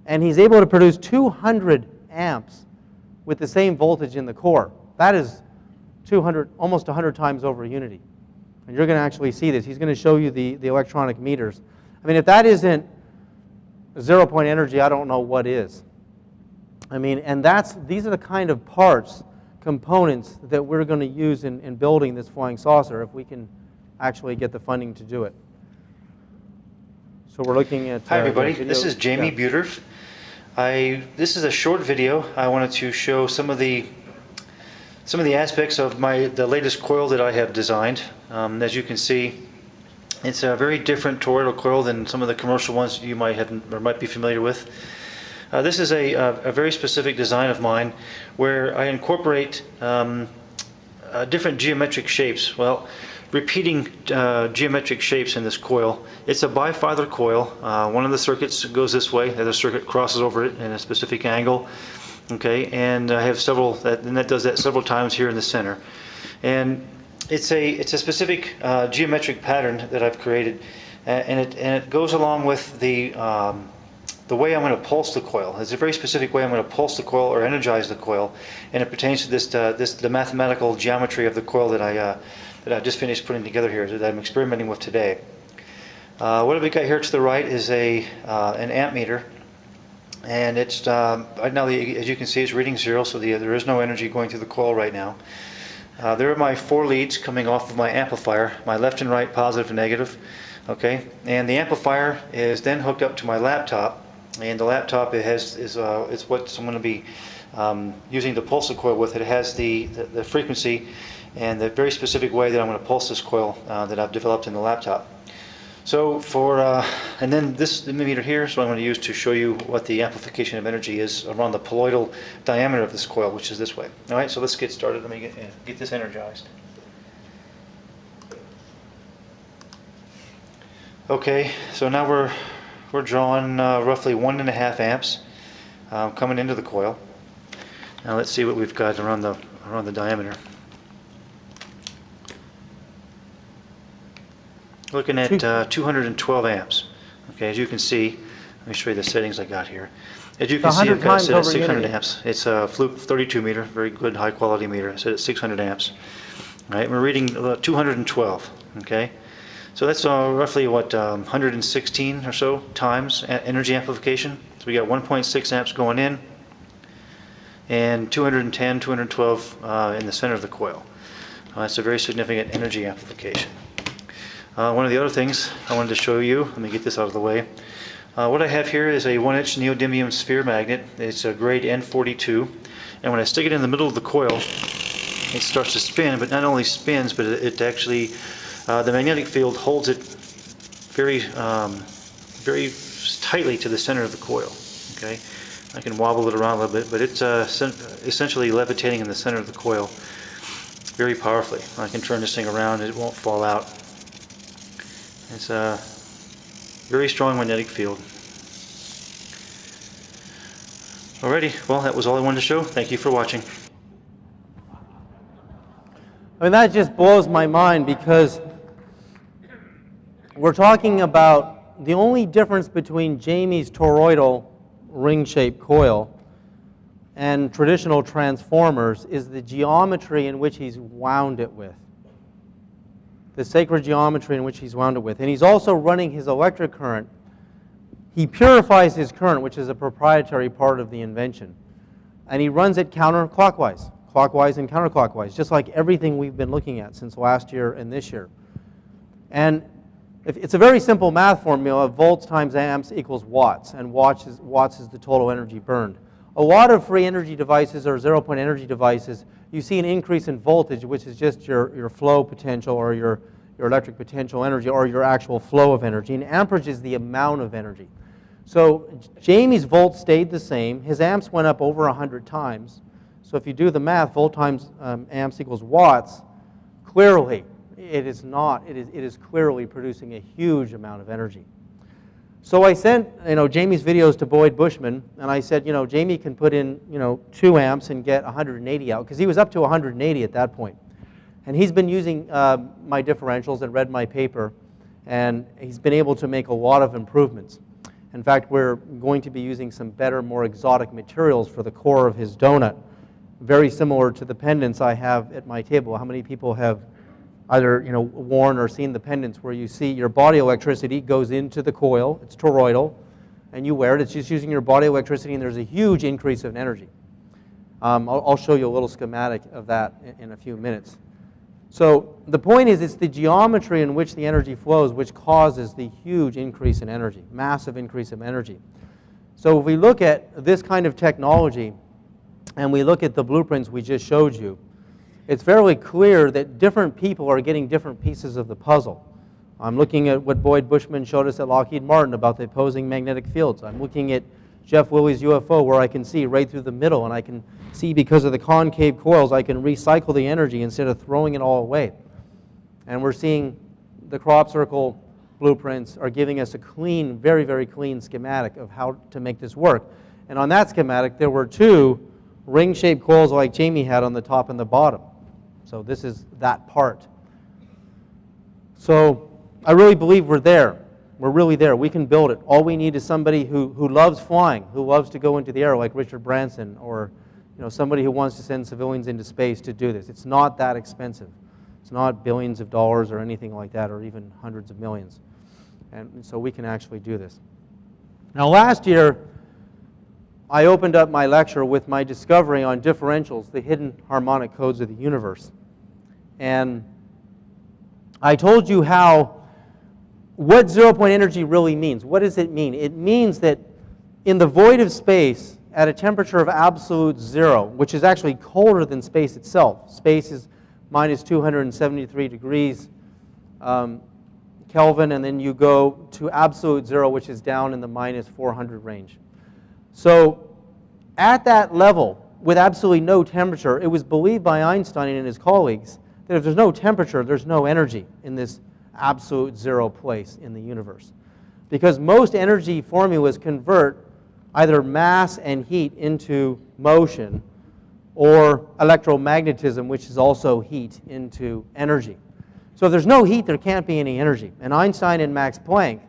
and he's able to produce 200 amps with the same voltage in the core. That is 200, almost 100 times over unity. And you're going to actually see this. He's going to show you the electronic meters. I mean, if that isn't zero-point energy, I don't know what is. I mean, and these are the kind of parts, components that we're going to use in building this flying saucer if we can actually get the funding to do it. So we're looking at... Hi everybody, this is Jamie Buter. This is a short video. I wanted to show some of the aspects of the latest coil that I have designed. As you can see, it's a very different toroidal coil than some of the commercial ones you might have or might be familiar with. This is a very specific design of mine where I incorporate different geometric shapes. Well, repeating geometric shapes in this coil. It's a bifilar coil. One of the circuits goes this way, the other circuit crosses over it in a specific angle. Okay, and I have several, that does that several times here in the center. And it's a specific geometric pattern that I've created, and it goes along with the way I'm going to pulse the coil. It's a very specific way I'm going to pulse the coil or energize the coil, and it pertains to the mathematical geometry of the coil that I just finished putting together here, that I'm experimenting with today. What we got here to the right is an amp meter, and it's right now, as you can see, it's reading 0, so there is no energy going through the coil right now. There are my 4 leads coming off of my amplifier, my left and right, positive and negative. Okay, and the amplifier is then hooked up to my laptop, and the laptop is what I'm going to be using to pulse the coil with. It has the frequency and the very specific way that I'm going to pulse this coil that I've developed in the laptop. So and then this meter here is what I'm going to use to show you what the amplification of energy is around the poloidal diameter of this coil, which is this way. All right, so let's get started. Let me get this energized. Okay, so now we're drawing roughly 1.5 amps coming into the coil. Now let's see what we've got around the diameter. Looking at 212 amps. Okay, as you can see, let me show you the settings I got here. As you can see, I've got it set at 600 amps. It's a Fluke 32 meter, very good, high quality meter. Set at 600 amps. All right, we're reading 212. Okay, so that's roughly what 116 or so times energy amplification. So we got 1.6 amps going in, and 210, 212 in the center of the coil. That's a very significant energy amplification. One of the other things I wanted to show you, let me get this out of the way. What I have here is a 1-inch neodymium sphere magnet. It's a grade N42, and when I stick it in the middle of the coil, it starts to spin, but not only spins, but it actually, the magnetic field holds it very tightly to the center of the coil. Okay, I can wobble it around a little bit, but it's essentially levitating in the center of the coil very powerfully. I can turn this thing around and it won't fall out. It's a very strong magnetic field. Alrighty, well, that was all I wanted to show. Thank you for watching. I mean, that just blows my mind, because we're talking about the only difference between Jamie's toroidal ring-shaped coil and traditional transformers is the geometry in which he's wound it with. The sacred geometry in which he's wound it with. And he's also running his electric current. He purifies his current, which is a proprietary part of the invention. And he runs it counterclockwise, clockwise and counterclockwise, just like everything we've been looking at since last year and this year. And it's a very simple math formula. Volts times amps equals watts, and watts is the total energy burned. A lot of free energy devices or zero-point energy devices, you see an increase in voltage, which is just your flow potential or your electric potential energy or your actual flow of energy. And amperage is the amount of energy. So Jamie's volts stayed the same. His amps went up over 100 times. So if you do the math, volt times amps equals watts. Clearly, it is not. It is clearly producing a huge amount of energy. So I sent Jamie's videos to Boyd Bushman, and I said, Jamie can put in 2 amps and get 180 out, because he was up to 180 at that point. And he's been using my differentials and read my paper, and he's been able to make a lot of improvements. In fact, we're going to be using some better, more exotic materials for the core of his donut, very similar to the pendants I have at my table. How many people have either worn or seen the pendants where you see your body electricity goes into the coil, it's toroidal, and you wear it. It's just using your body electricity, and there's a huge increase in energy. I'll show you a little schematic of that in a few minutes. So the point is, it's the geometry in which the energy flows which causes the huge increase in energy, massive increase of energy. So if we look at this kind of technology and we look at the blueprints we just showed you, it's fairly clear that different people are getting different pieces of the puzzle. I'm looking at what Boyd Bushman showed us at Lockheed Martin about the opposing magnetic fields. I'm looking at Jeff Willey's UFO where I can see right through the middle, and I can see because of the concave coils I can recycle the energy instead of throwing it all away. And we're seeing the crop circle blueprints are giving us a clean, very, very clean schematic of how to make this work. And on that schematic there were two ring-shaped coils like Jamie had on the top and the bottom. So this is that part. So I really believe we're there. We're really there. We can build it. All we need is somebody who loves flying, who loves to go into the air like Richard Branson, or somebody who wants to send civilians into space to do this. It's not that expensive. It's not billions of dollars or anything like that, or even hundreds of millions. And so we can actually do this. Now last year, I opened up my lecture with my discovery on differentials, the hidden harmonic codes of the universe. And I told you what zero-point energy really means. What does it mean? It means that in the void of space, at a temperature of absolute zero, which is actually colder than space itself. Space is minus 273 degrees Kelvin, and then you go to absolute zero, which is down in the minus 400 range. So at that level, with absolutely no temperature, it was believed by Einstein and his colleagues that if there's no temperature, there's no energy in this absolute zero place in the universe. Because most energy formulas convert either mass and heat into motion, or electromagnetism, which is also heat, into energy. So if there's no heat, there can't be any energy. And Einstein and Max Planck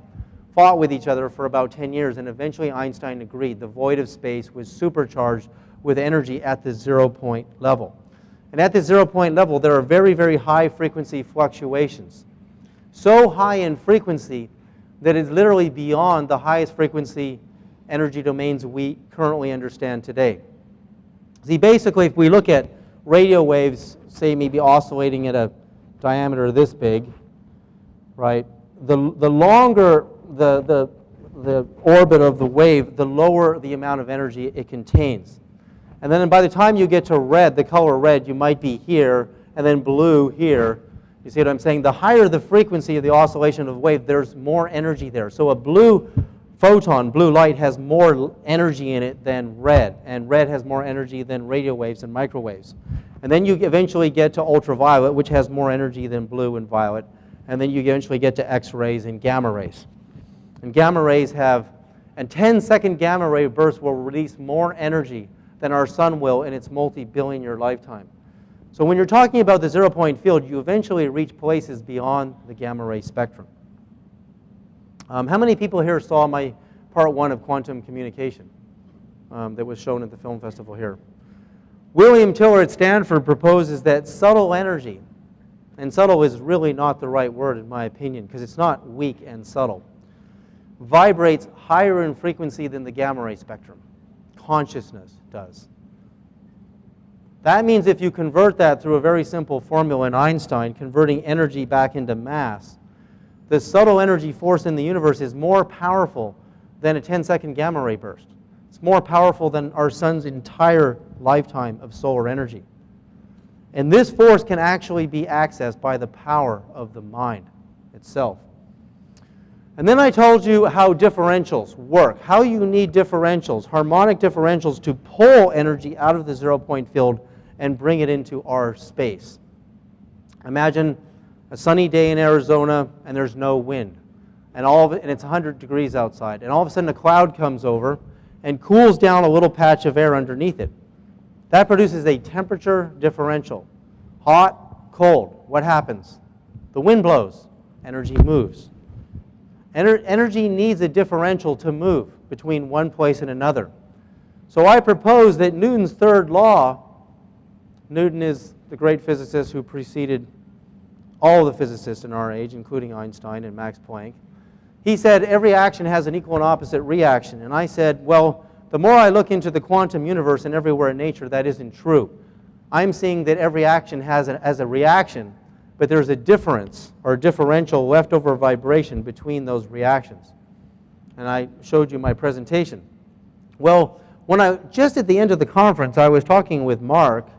fought with each other for about 10 years, and eventually Einstein agreed the void of space was supercharged with energy at the 0-point level. And at the 0-point level, there are very, very high frequency fluctuations. So high in frequency that it's literally beyond the highest frequency energy domains we currently understand today. See, basically, if we look at radio waves, say maybe oscillating at a diameter this big, right? The longer the orbit of the wave, the lower the amount of energy it contains. And then by the time you get to red, the color red, you might be here, and then blue here. You see what I'm saying? The higher the frequency of the oscillation of the wave, there's more energy there. So a blue photon, blue light, has more energy in it than red, and red has more energy than radio waves and microwaves. And then you eventually get to ultraviolet, which has more energy than blue and violet, and then you eventually get to X-rays and gamma rays. And gamma rays have, a 10-second gamma ray burst will release more energy than our sun will in its multi-billion-year lifetime. So when you're talking about the zero-point field, you eventually reach places beyond the gamma ray spectrum. How many people here saw my part 1 of quantum communication that was shown at the film festival here? William Tiller at Stanford proposes that subtle energy, and subtle is really not the right word in my opinion because it's not weak and subtle, vibrates higher in frequency than the gamma ray spectrum. Consciousness does. That means if you convert that through a very simple formula in Einstein, converting energy back into mass, the subtle energy force in the universe is more powerful than a 10-second gamma ray burst. It's more powerful than our sun's entire lifetime of solar energy. And this force can actually be accessed by the power of the mind itself. And then I told you how differentials work, how you need differentials, harmonic differentials, to pull energy out of the zero-point field and bring it into our space. Imagine a sunny day in Arizona and there's no wind, and it's 100 degrees outside, and all of a sudden a cloud comes over and cools down a little patch of air underneath it. That produces a temperature differential. Hot, cold. What happens? The wind blows. Energy moves. Energy needs a differential to move between one place and another. So I propose that Newton's third law, Newton is the great physicist who preceded all the physicists in our age, including Einstein and Max Planck. He said every action has an equal and opposite reaction. And I said, well, the more I look into the quantum universe and everywhere in nature, that isn't true. I'm seeing that every action has a reaction, but there's a difference or differential leftover vibration between those reactions. And I showed you my presentation. Well, just at the end of the conference, I was talking with Mark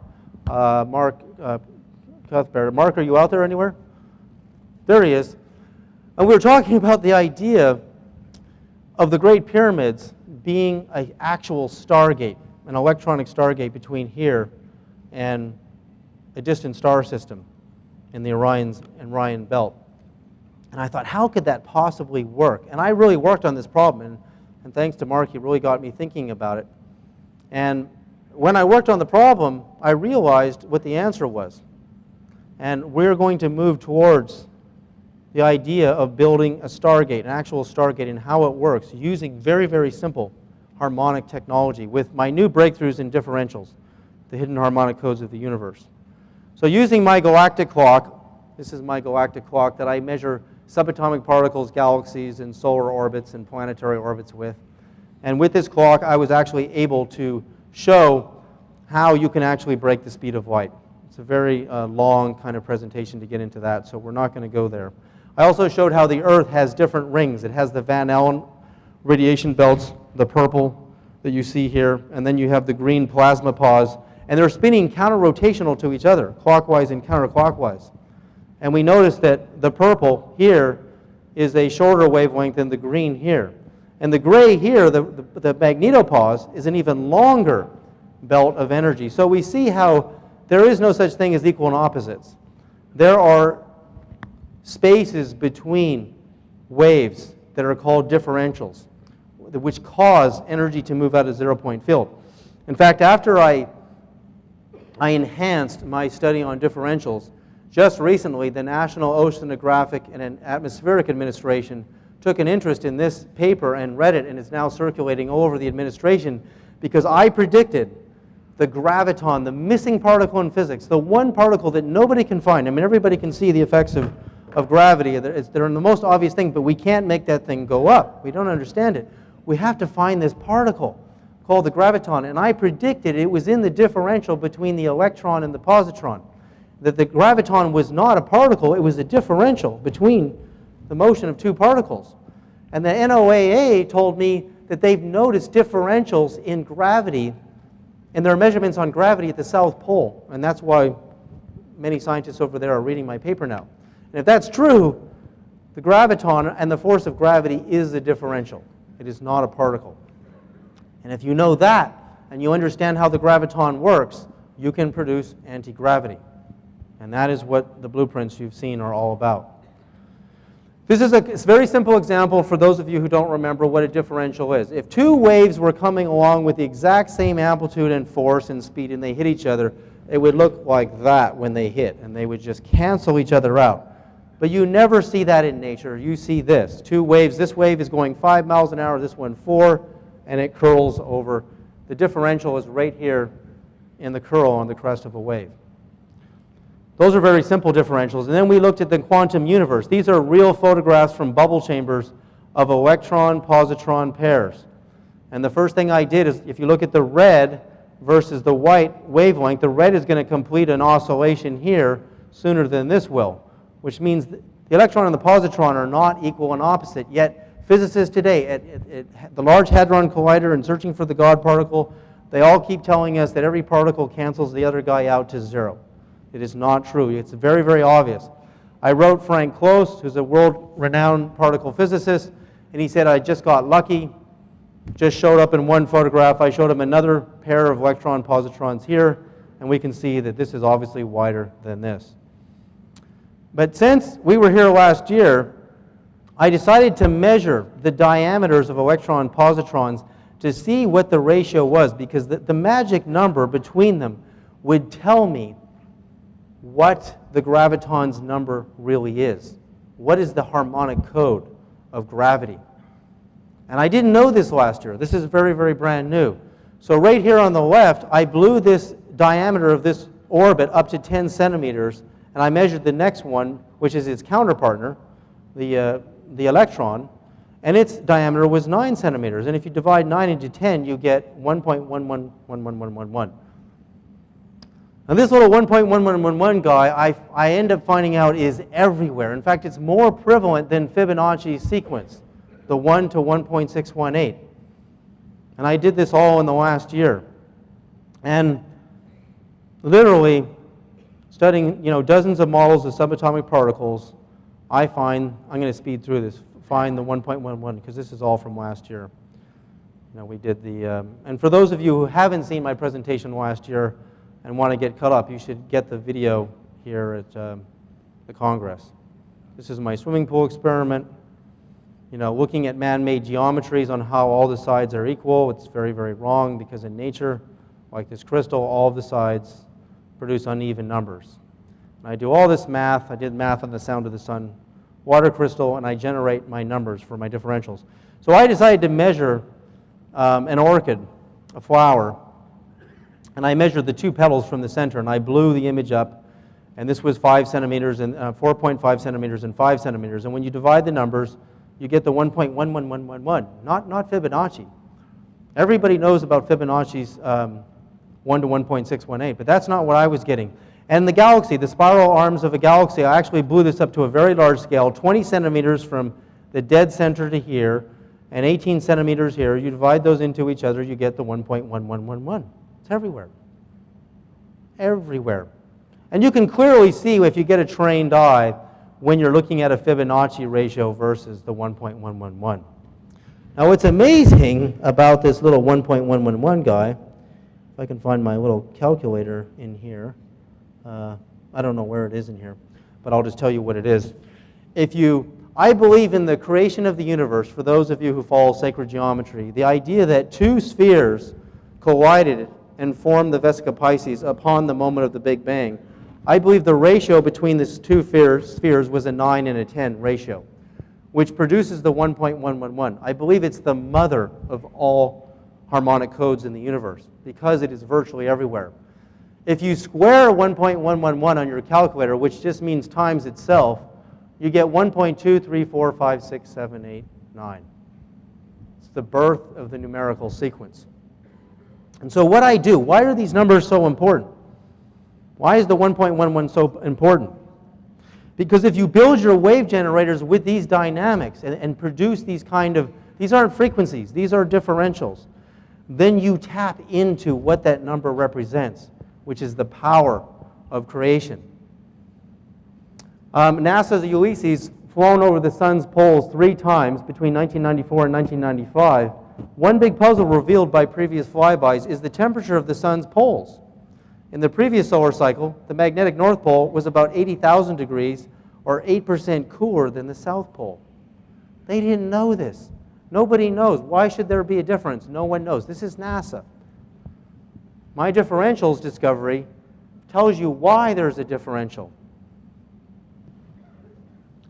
Cuthbert. Mark, are you out there anywhere? There he is. And we were talking about the idea of the Great Pyramids being an actual stargate, an electronic stargate between here and a distant star system in the Orion belt. And I thought, how could that possibly work? And I really worked on this problem, and thanks to Mark, he really got me thinking about it. And when I worked on the problem, I realized what the answer was. And we're going to move towards the idea of building a stargate, an actual stargate, and how it works using very, very simple harmonic technology with my new breakthroughs in differentials, the hidden harmonic codes of the universe. So using my galactic clock, this is my galactic clock that I measure subatomic particles, galaxies, and solar orbits and planetary orbits with. And with this clock, I was actually able to show how you can actually break the speed of light. It's a very long kind of presentation to get into that, so we're not going to go there. I also showed how the Earth has different rings. It has the Van Allen radiation belts, the purple that you see here, and then you have the green plasma pause. And they're spinning counter-rotational to each other, clockwise and counterclockwise. And we notice that the purple here is a shorter wavelength than the green here. And the gray here, the magnetopause, is an even longer belt of energy. So we see how there is no such thing as equal and opposites. There are spaces between waves that are called differentials, which cause energy to move out of zero-point field. In fact, after I enhanced my study on differentials, just recently the National Oceanographic and Atmospheric Administration took an interest in this paper and read it, and it's now circulating all over the administration because I predicted the graviton, the missing particle in physics, the one particle that nobody can find. I mean, everybody can see the effects of gravity. They're the most obvious thing, but we can't make that thing go up. We don't understand it. We have to find this particle called the graviton, and I predicted it was in the differential between the electron and the positron. That the graviton was not a particle, it was a differential between the motion of two particles. And the NOAA told me that they've noticed differentials in gravity, and there are measurements on gravity at the South Pole, and that's why many scientists over there are reading my paper now. And if that's true, the graviton and the force of gravity is a differential. It is not a particle. And if you know that, and you understand how the graviton works, you can produce anti-gravity. And that is what the blueprints you've seen are all about. This is a very simple example for those of you who don't remember what a differential is. If two waves were coming along with the exact same amplitude and force and speed and they hit each other, it would look like that when they hit, and they would just cancel each other out. But you never see that in nature. You see this. Two waves. This wave is going 5 miles an hour, this one 4, and it curls over. The differential is right here in the curl on the crest of a wave. Those are very simple differentials. And then we looked at the quantum universe. These are real photographs from bubble chambers of electron-positron pairs. And the first thing I did is, if you look at the red versus the white wavelength, the red is going to complete an oscillation here sooner than this will, which means the electron and the positron are not equal and opposite. Yet physicists today at the Large Hadron Collider and searching for the God particle, they all keep telling us that every particle cancels the other guy out to zero. It is not true. It's very, very obvious. I wrote Frank Close, who's a world-renowned particle physicist, and he said, I just got lucky, just showed up in one photograph. I showed him another pair of electron-positrons here, and we can see that this is obviously wider than this. But since we were here last year, I decided to measure the diameters of electron-positrons to see what the ratio was, because the magic number between them would tell me what the graviton's number really is. What is the harmonic code of gravity. And I didn't know this last year. This is very, very brand new. So right here on the left, I blew this diameter of this orbit up to 10 centimeters, and I measured the next one, which is its counterpartner, the electron, and its diameter was 9 centimeters. And if you divide 9 into 10, you get 1.111111. Now this little 1.1111 guy, I end up finding out is everywhere. In fact, it's more prevalent than Fibonacci's sequence, the 1 to 1.618. And I did this all in the last year. And literally, studying dozens of models of subatomic particles, I find, I'm going to speed through this, find the 1.11, because this is all from last year. We did the, and for those of you who haven't seen my presentation last year and want to get caught up, you should get the video here at the Congress. This is my swimming pool experiment, looking at man-made geometries on how all the sides are equal. It's very, very wrong, because in nature, like this crystal, all of the sides produce uneven numbers. And I do all this math. I did math on the sound of the sun water crystal, and I generate my numbers for my differentials. So I decided to measure an orchid, a flower, and I measured the 2 petals from the center, and I blew the image up, and this was 5 centimeters and 4.5 centimeters and 5 centimeters. And when you divide the numbers, you get the 1.11111, not Fibonacci. Everybody knows about Fibonacci's 1 to 1.618, but that's not what I was getting. And the galaxy, the spiral arms of a galaxy, I actually blew this up to a very large scale, 20 centimeters from the dead center to here, and 18 centimeters here. You divide those into each other, you get the 1.1111. It's everywhere. Everywhere. And you can clearly see if you get a trained eye when you're looking at a Fibonacci ratio versus the 1.111. Now what's amazing about this little 1.111 guy, if I can find my little calculator in here, I don't know where it is in here, but I'll just tell you what it is. I believe in the creation of the universe, for those of you who follow sacred geometry, the idea that 2 spheres collided and formed the Vesica Pisces upon the moment of the Big Bang. I believe the ratio between these 2 spheres was a 9 and a 10 ratio, which produces the 1.111. I believe it's the mother of all harmonic codes in the universe, because it is virtually everywhere. If you square 1.111 on your calculator, which just means times itself, you get 1.2345678 It's the birth of the numerical sequence. And so what I do, why are these numbers so important? Why is the 1.11 so important? Because if you build your wave generators with these dynamics and produce these these aren't frequencies, these are differentials, then you tap into what that number represents, which is the power of creation. NASA's Ulysses, flown over the sun's poles 3 times between 1994 and 1995. One big puzzle revealed by previous flybys is the temperature of the sun's poles. In the previous solar cycle, the magnetic North Pole was about 80,000 degrees, or 8% cooler than the South Pole. They didn't know this. Nobody knows. Why should there be a difference? No one knows. This is NASA. My differentials discovery tells you why there's a differential.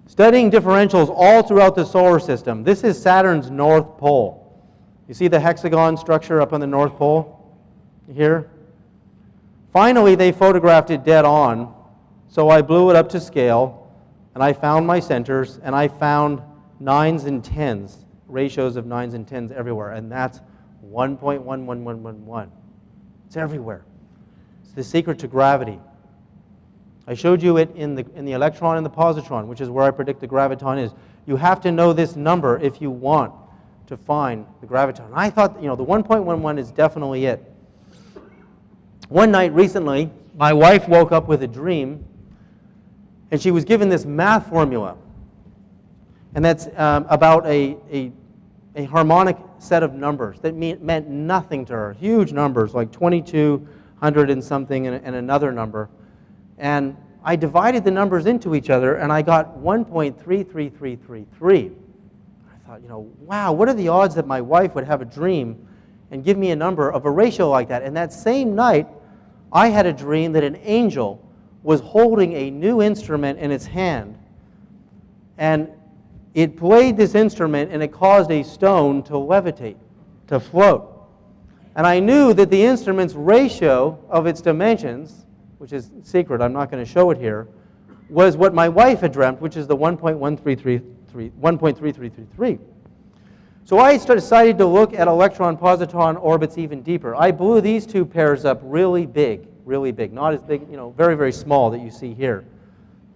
Studying differentials all throughout the solar system. This is Saturn's North Pole. You see the hexagon structure up on the North Pole here? Finally, they photographed it dead on, so I blew it up to scale, and I found my centers, and I found 9s and 10s, ratios of 9s and 10s everywhere, and that's 1.11111. It's everywhere. It's the secret to gravity. I showed you it in the electron and the positron, which is where I predict the graviton is. You have to know this number if you want to find the graviton. I thought, the 1.11 is definitely it. One night recently, my wife woke up with a dream, and she was given this math formula. And that's about a harmonic set of numbers that meant nothing to her. Huge numbers, like 2200 and something and another number. And I divided the numbers into each other, and I got 1.33333. I thought, wow, what are the odds that my wife would have a dream and give me a number of a ratio like that? And that same night, I had a dream that an angel was holding a new instrument in its hand. And it played this instrument and it caused a stone to levitate, to float. And I knew that the instrument's ratio of its dimensions, which is secret, I'm not going to show it here, was what my wife had dreamt, which is the 1.3333. So I decided to look at electron-positron orbits even deeper. I blew these two pairs up really big, not as big, very, very small that you see here.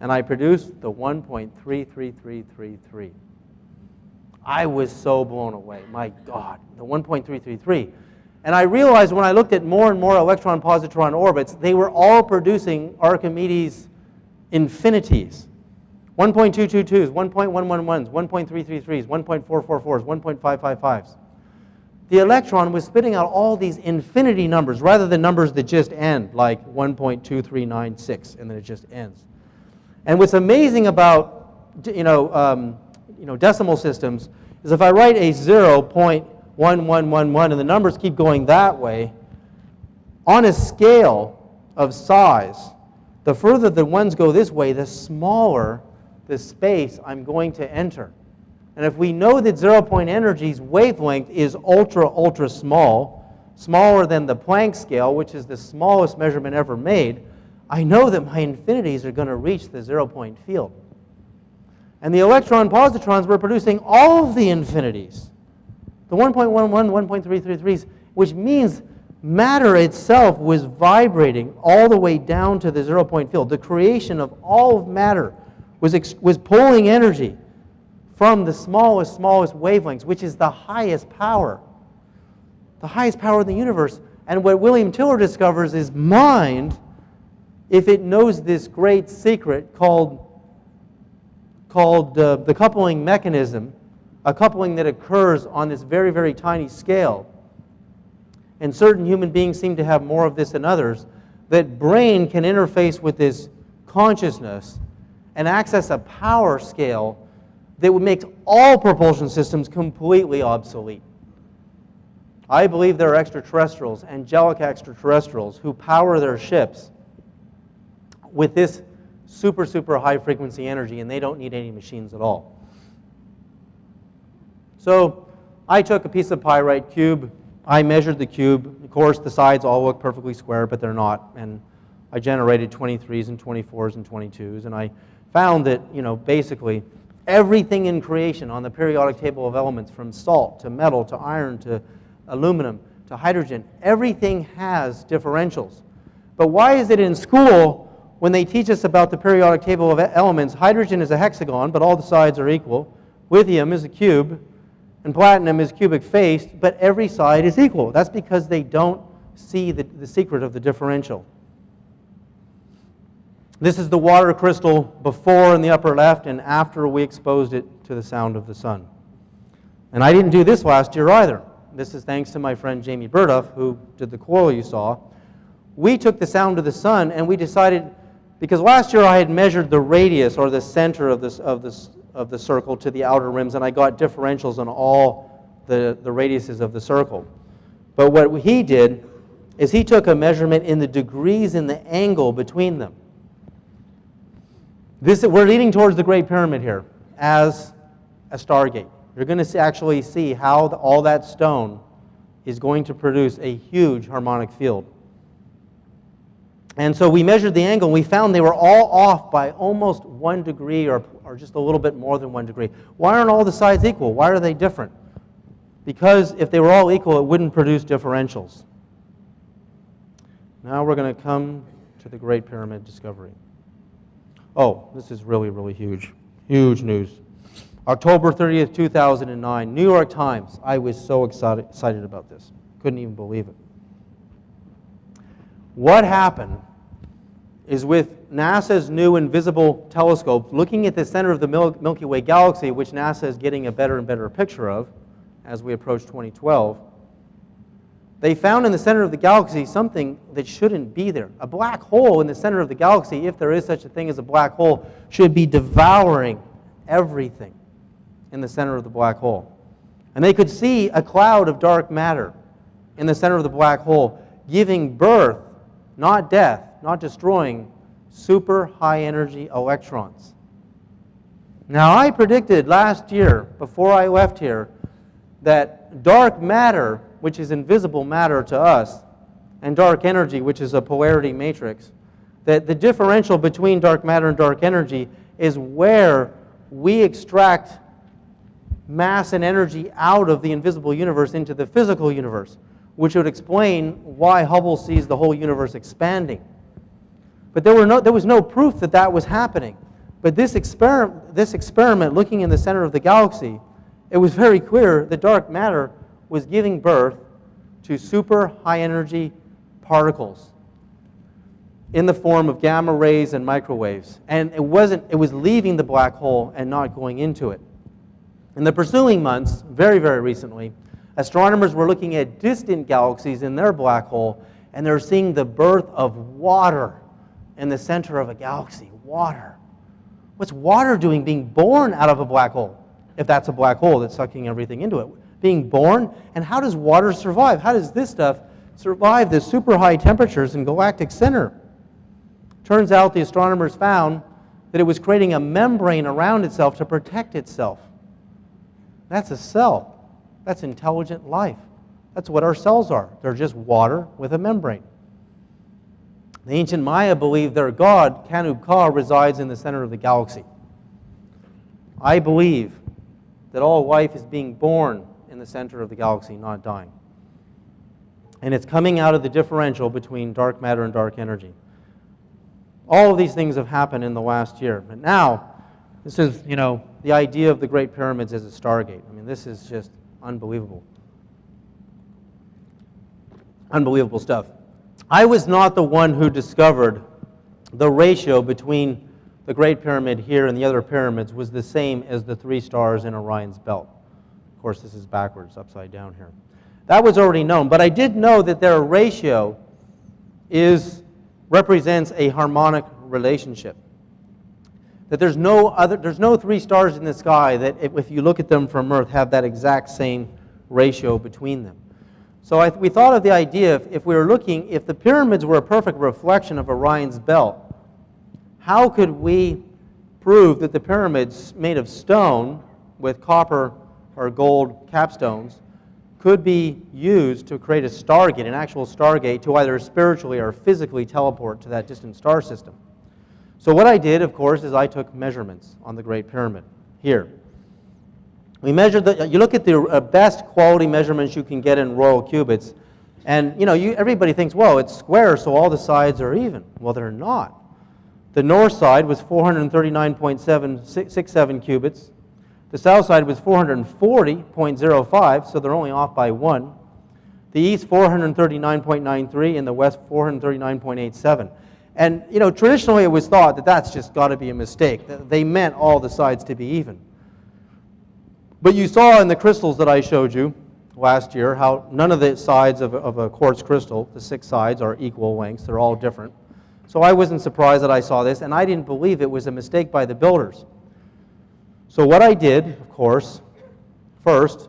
And I produced the 1.33333. I was so blown away. My God, the 1.333. And I realized when I looked at more and more electron-positron orbits, they were all producing Archimedes infinities. 1.222s, 1.111s, 1.333s, 1.444s, 1.555s. The electron was spitting out all these infinity numbers rather than numbers that just end, like 1.2396, and then it just ends. And what's amazing about decimal systems is if I write a 0.1111 and the numbers keep going that way, on a scale of size, the further the ones go this way, the smaller the space I'm going to enter. And if we know that 0-point energy's wavelength is ultra, ultra small, smaller than the Planck scale, which is the smallest measurement ever made, I know that my infinities are going to reach the 0-point field. And the electron-positrons were producing all of the infinities, the 1.11, 1.333s, which means matter itself was vibrating all the way down to the 0-point field. The creation of all of matter was pulling energy from the smallest wavelengths, which is the highest power in the universe. And what William Tiller discovers is mind, if it knows this great secret called the coupling mechanism, a coupling that occurs on this very, very tiny scale. And certain human beings seem to have more of this than others, that brain can interface with this consciousness and access a power scale that would make all propulsion systems completely obsolete. I believe there are extraterrestrials, angelic extraterrestrials, who power their ships with this super, super high frequency energy, and they don't need any machines at all. So I took a piece of pyrite cube, I measured the cube. Of course, the sides all look perfectly square, but they're not. And I generated 23s and 24s and 22s, and I found that, basically everything in creation on the periodic table of elements, from salt to metal to iron to aluminum to hydrogen, everything has differentials. But why is it in school, when they teach us about the periodic table of elements, hydrogen is a hexagon, but all the sides are equal, lithium is a cube, and platinum is cubic faced, but every side is equal? That's because they don't see the secret of the differential. This is the water crystal before in the upper left and after we exposed it to the sound of the sun. And I didn't do this last year either. This is thanks to my friend Jamie Burduff, who did the coil you saw. We took the sound of the sun and we decided, because last year I had measured the radius or the center of the circle to the outer rims, and I got differentials on all the radiuses of the circle. But what he did is he took a measurement in the degrees in the angle between them. We're leading towards the Great Pyramid here as a stargate. You're going to actually see how all that stone is going to produce a huge harmonic field. And so we measured the angle, and we found they were all off by almost 1 degree or just a little bit more than 1 degree. Why aren't all the sides equal? Why are they different? Because if they were all equal, it wouldn't produce differentials. Now we're going to come to the Great Pyramid discovery. Oh, this is really, really huge. Huge news. October 30th, 2009, New York Times. I was so excited about this. Couldn't even believe it. What happened is, with NASA's new invisible telescope, looking at the center of the Milky Way galaxy, which NASA is getting a better and better picture of as we approach 2012, they found in the center of the galaxy something that shouldn't be there. A black hole in the center of the galaxy, if there is such a thing as a black hole, should be devouring everything in the center of the black hole. And they could see a cloud of dark matter in the center of the black hole, giving birth, not death, not destroying, super high energy electrons. Now, I predicted last year, before I left here, that dark matter, which is invisible matter to us, and dark energy, which is a polarity matrix, that the differential between dark matter and dark energy is where we extract mass and energy out of the invisible universe into the physical universe, which would explain why Hubble sees the whole universe expanding. But there was no proof that that was happening. But this experiment, looking in the center of the galaxy, it was very clear that dark matter was giving birth to super high energy particles in the form of gamma rays and microwaves. And it was leaving the black hole and not going into it. In the pursuing months, very, very recently, astronomers were looking at distant galaxies in their black hole, and they're seeing the birth of water in the center of a galaxy. Water. What's water doing being born out of a black hole? If that's a black hole that's sucking everything into it. Being born, and how does water survive? How does this stuff survive the super high temperatures in galactic center? Turns out the astronomers found that it was creating a membrane around itself to protect itself. That's a cell. That's intelligent life. That's what our cells are. They're just water with a membrane. The ancient Maya believed their god, Canub-Ka, resides in the center of the galaxy. I believe that all life is being born in the center of the galaxy, not dying. And it's coming out of the differential between dark matter and dark energy. All of these things have happened in the last year. But now, this is, the idea of the Great Pyramids as a stargate. I mean, this is just unbelievable. Unbelievable stuff. I was not the one who discovered the ratio between the Great Pyramid here and the other pyramids was the same as the 3 stars in Orion's belt. Of course, this is backwards, upside down here. That was already known, but I did know that their ratio represents a harmonic relationship. That there's no 3 stars in the sky that, if you look at them from Earth, have that exact same ratio between them. So we thought of the idea, if the pyramids were a perfect reflection of Orion's belt, how could we prove that the pyramids made of stone with copper or gold capstones could be used to create a stargate, an actual stargate, to either spiritually or physically teleport to that distant star system? So what I did, of course, is I took measurements on the Great Pyramid here. We measured you look at the best quality measurements you can get in royal cubits, and everybody thinks, well, it's square, so all the sides are even. Well, they're not. The north side was 439.767 cubits. The south side was 440.05, so they're only off by 1. The east, 439.93, and the west, 439.87. And, traditionally it was thought that that's just got to be a mistake. They meant all the sides to be even. But you saw in the crystals that I showed you last year how none of the sides of a quartz crystal, the 6 sides, are equal lengths. They're all different. So I wasn't surprised that I saw this, and I didn't believe it was a mistake by the builders. So what I did, of course, first,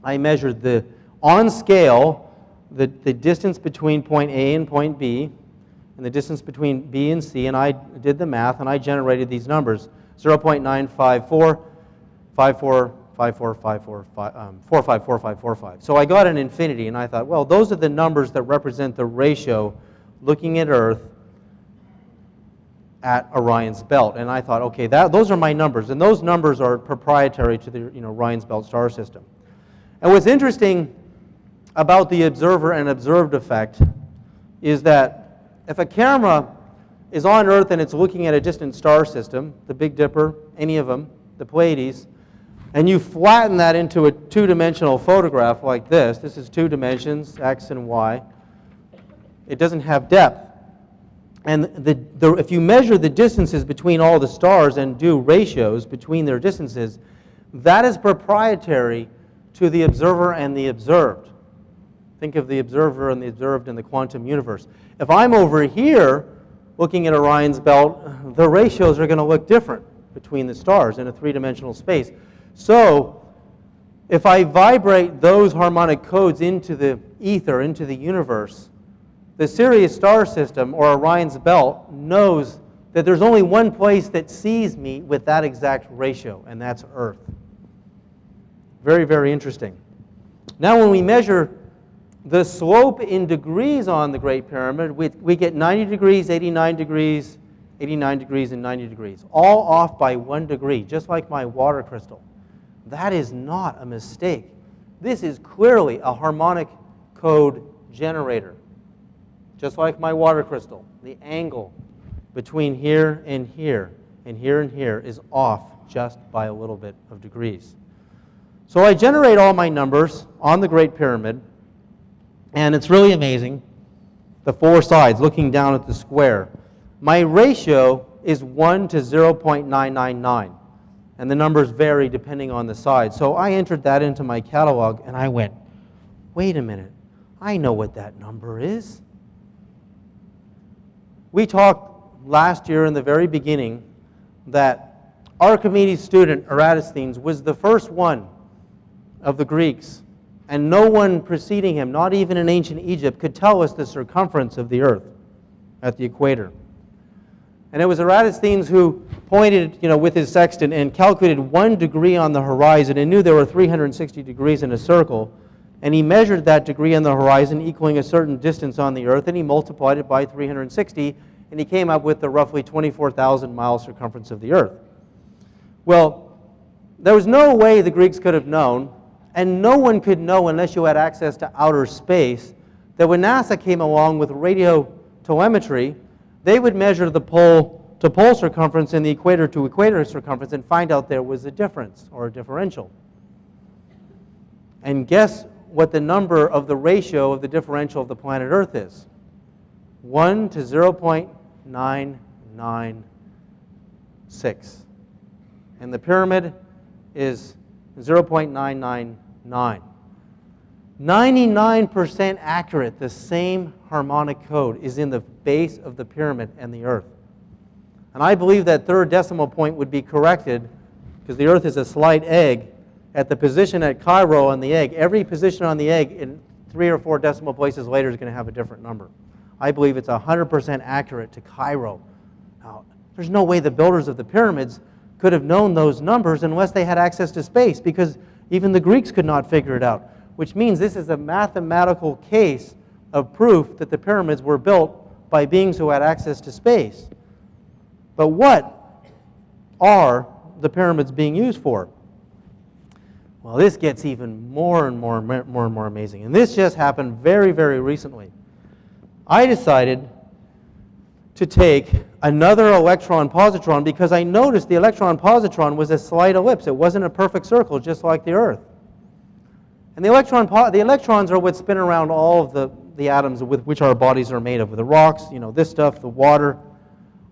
I measured on scale, the distance between point A and point B, and the distance between B and C, and I did the math, and I generated these numbers: 0.954, 54, 454545. So I got an infinity, and I thought, well, those are the numbers that represent the ratio looking at Earth at Orion's belt. And I thought, okay, those are my numbers, and those numbers are proprietary to the Orion's belt star system. And what's interesting about the observer and observed effect is that if a camera is on Earth and it's looking at a distant star system, the Big Dipper, any of them, the Pleiades, and you flatten that into a 2-dimensional photograph like this. This is 2 dimensions, X and Y. It doesn't have depth. And if you measure the distances between all the stars and do ratios between their distances, that is proprietary to the observer and the observed. Think of the observer and the observed in the quantum universe. If I'm over here looking at Orion's belt, the ratios are going to look different between the stars in a 3-dimensional space. So if I vibrate those harmonic codes into the ether, into the universe, the Sirius star system, or Orion's belt, knows that there's only one place that sees me with that exact ratio, and that's Earth. Very, very interesting. Now when we measure the slope in degrees on the Great Pyramid, we get 90 degrees, 89 degrees, 89 degrees, and 90 degrees, all off by 1 degree, just like my water crystal. That is not a mistake. This is clearly a harmonic code generator, just like my water crystal. The angle between here and here and here and here is off just by a little bit of degrees. So I generate all my numbers on the Great Pyramid, and it's really amazing. The 4 sides, looking down at the square. My ratio is 1 to 0.999, and the numbers vary depending on the side. So I entered that into my catalog, and I went, wait a minute, I know what that number is. We talked last year in the very beginning that Archimedes' student, Eratosthenes, was the first one of the Greeks, and no one preceding him, not even in ancient Egypt, could tell us the circumference of the Earth at the equator. And it was Eratosthenes who pointed, with his sextant and calculated 1 degree on the horizon and knew there were 360 degrees in a circle. And he measured that degree on the horizon equaling a certain distance on the Earth, and he multiplied it by 360, and he came up with the roughly 24,000 mile circumference of the Earth. Well, there was no way the Greeks could have known, and no one could know unless you had access to outer space, that when NASA came along with radio telemetry, they would measure the pole to pole circumference and the equator to equator circumference and find out there was a difference or a differential. And guess what the number of the ratio of the differential of the planet Earth is? 1 to 0.996. And the pyramid is 0.999. 99% accurate, the same harmonic code is in the base of the pyramid and the Earth. And I believe that third decimal point would be corrected, because the Earth is a slight egg, at the position at Cairo on the egg. Every position on the egg in 3 or 4 decimal places later is going to have a different number. I believe it's 100% accurate to Cairo. Now, there's no way the builders of the pyramids could have known those numbers unless they had access to space, because even the Greeks could not figure it out, which means this is a mathematical case of proof that the pyramids were built by beings who had access to space. But what are the pyramids being used for? Well, this gets even more and more amazing. And this just happened very, very recently. I decided to take another electron-positron because I noticed the electron-positron was a slight ellipse. It wasn't a perfect circle, just like the Earth. And the electrons are what spin around all of the atoms with which our bodies are made of, the rocks, this stuff, the water.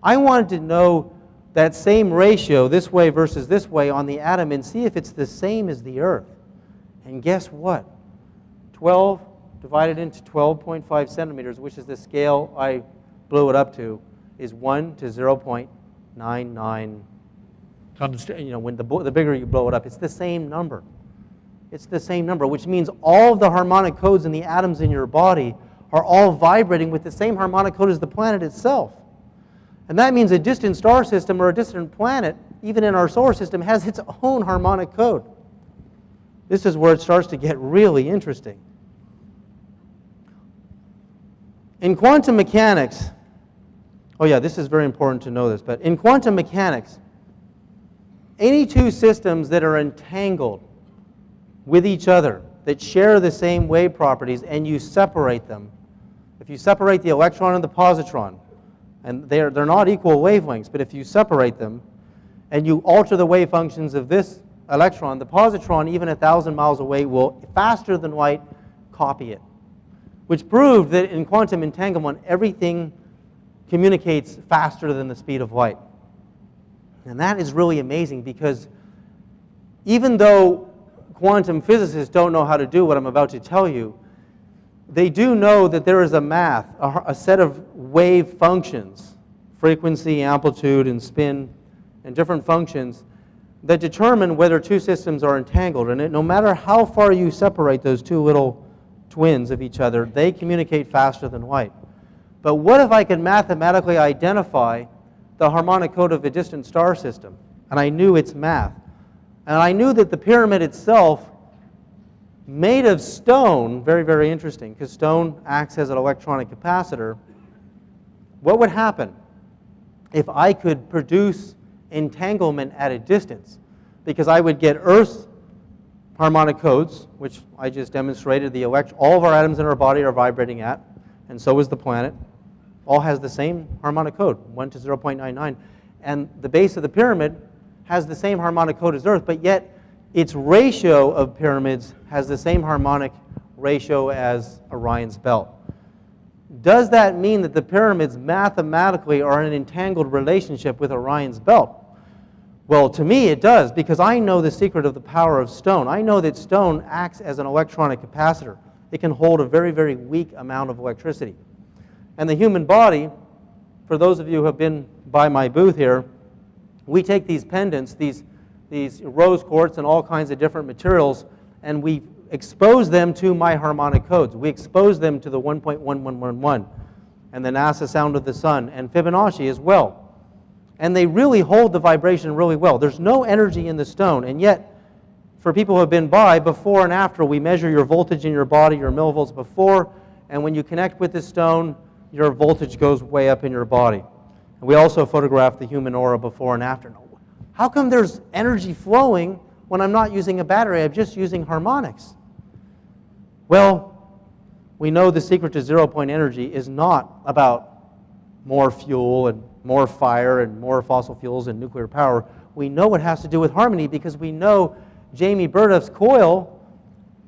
I wanted to know that same ratio, this way versus this way, on the atom and see if it's the same as the Earth. And guess what? 12 divided into 12.5 centimeters, which is the scale I blew it up to, is 1 to 0.99. When the bigger you blow it up, it's the same number. It's the same number, which means all of the harmonic codes in the atoms in your body are all vibrating with the same harmonic code as the planet itself. And that means a distant star system or a distant planet, even in our solar system, has its own harmonic code. This is where it starts to get really interesting. In quantum mechanics, this is very important to know this, but in quantum mechanics, any two systems that are entangled with each other, that share the same wave properties, and you separate them, if you separate the electron and the positron, and they're not equal wavelengths, but if you separate them and you alter the wave functions of this electron, the positron, even 1,000 miles away, will, faster than light, copy it. Which proved that in quantum entanglement, everything communicates faster than the speed of light. And that is really amazing, because even though quantum physicists don't know how to do what I'm about to tell you, they do know that there is a math, a set of wave functions, frequency, amplitude, and spin, and different functions that determine whether two systems are entangled. And no matter how far you separate those two little twins of each other, they communicate faster than light. But what if I could mathematically identify the harmonic code of a distant star system, and I knew its math. And I knew that the pyramid itself, made of stone, very, very interesting, because stone acts as an electronic capacitor. What would happen if I could produce entanglement at a distance? Because I would get Earth's harmonic codes, which I just demonstrated, all of our atoms in our body are vibrating at, and so is the planet. All has the same harmonic code, 1 to 0.99. And the base of the pyramid has the same harmonic code as Earth, but yet its ratio of pyramids has the same harmonic ratio as Orion's belt. Does that mean that the pyramids mathematically are in an entangled relationship with Orion's belt? Well, to me it does, because I know the secret of the power of stone. I know that stone acts as an electronic capacitor. It can hold a very, very weak amount of electricity. And the human body, for those of you who have been by my booth here, we take these pendants, these rose quartz and all kinds of different materials, and we expose them to my harmonic codes. We expose them to the 1.1111 and the NASA sound of the sun and Fibonacci as well. And they really hold the vibration really well. There's no energy in the stone, and yet for people who have been by, before and after, we measure your voltage in your body, your millivolts before, and when you connect with the stone, your voltage goes way up in your body. And we also photograph the human aura before and after. How come there's energy flowing when I'm not using a battery? I'm just using harmonics. Well, we know the secret to zero-point energy is not about more fuel and more fire and more fossil fuels and nuclear power. We know it has to do with harmony, because we know Jamie Burduff's coil,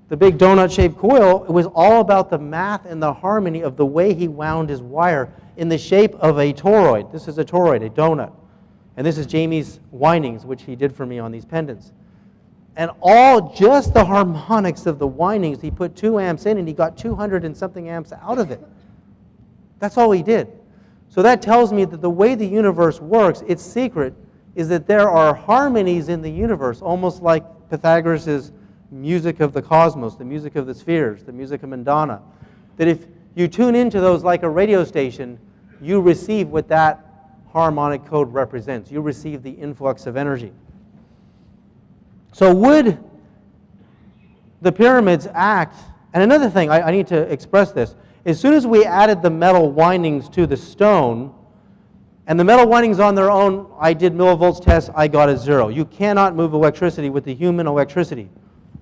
the big donut-shaped coil, it was all about the math and the harmony of the way he wound his wire in the shape of a toroid. This is a toroid, a donut. And this is Jamie's windings, which he did for me on these pendants. And all just the harmonics of the windings, he put 2 amps in and he got 200 and something amps out of it. That's all he did. So that tells me that the way the universe works, its secret is that there are harmonies in the universe, almost like Pythagoras' music of the cosmos, the music of the spheres, the music of Mandana. That if you tune into those like a radio station, you receive what that harmonic code represents. You receive the influx of energy. So would the pyramids act, and another thing, I need to express this, as soon as we added the metal windings to the stone, and the metal windings on their own, I did millivolts tests, I got a 0. You cannot move electricity with the human electricity.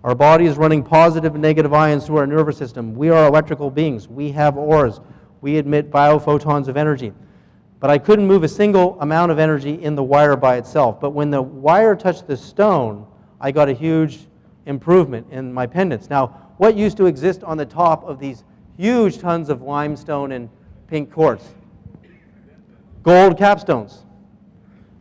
Our body is running positive and negative ions through our nervous system. We are electrical beings. We have auras. We emit biophotons of energy. But I couldn't move a single amount of energy in the wire by itself. But when the wire touched the stone, I got a huge improvement in my pendants. Now, what used to exist on the top of these huge tons of limestone and pink quartz? Gold capstones.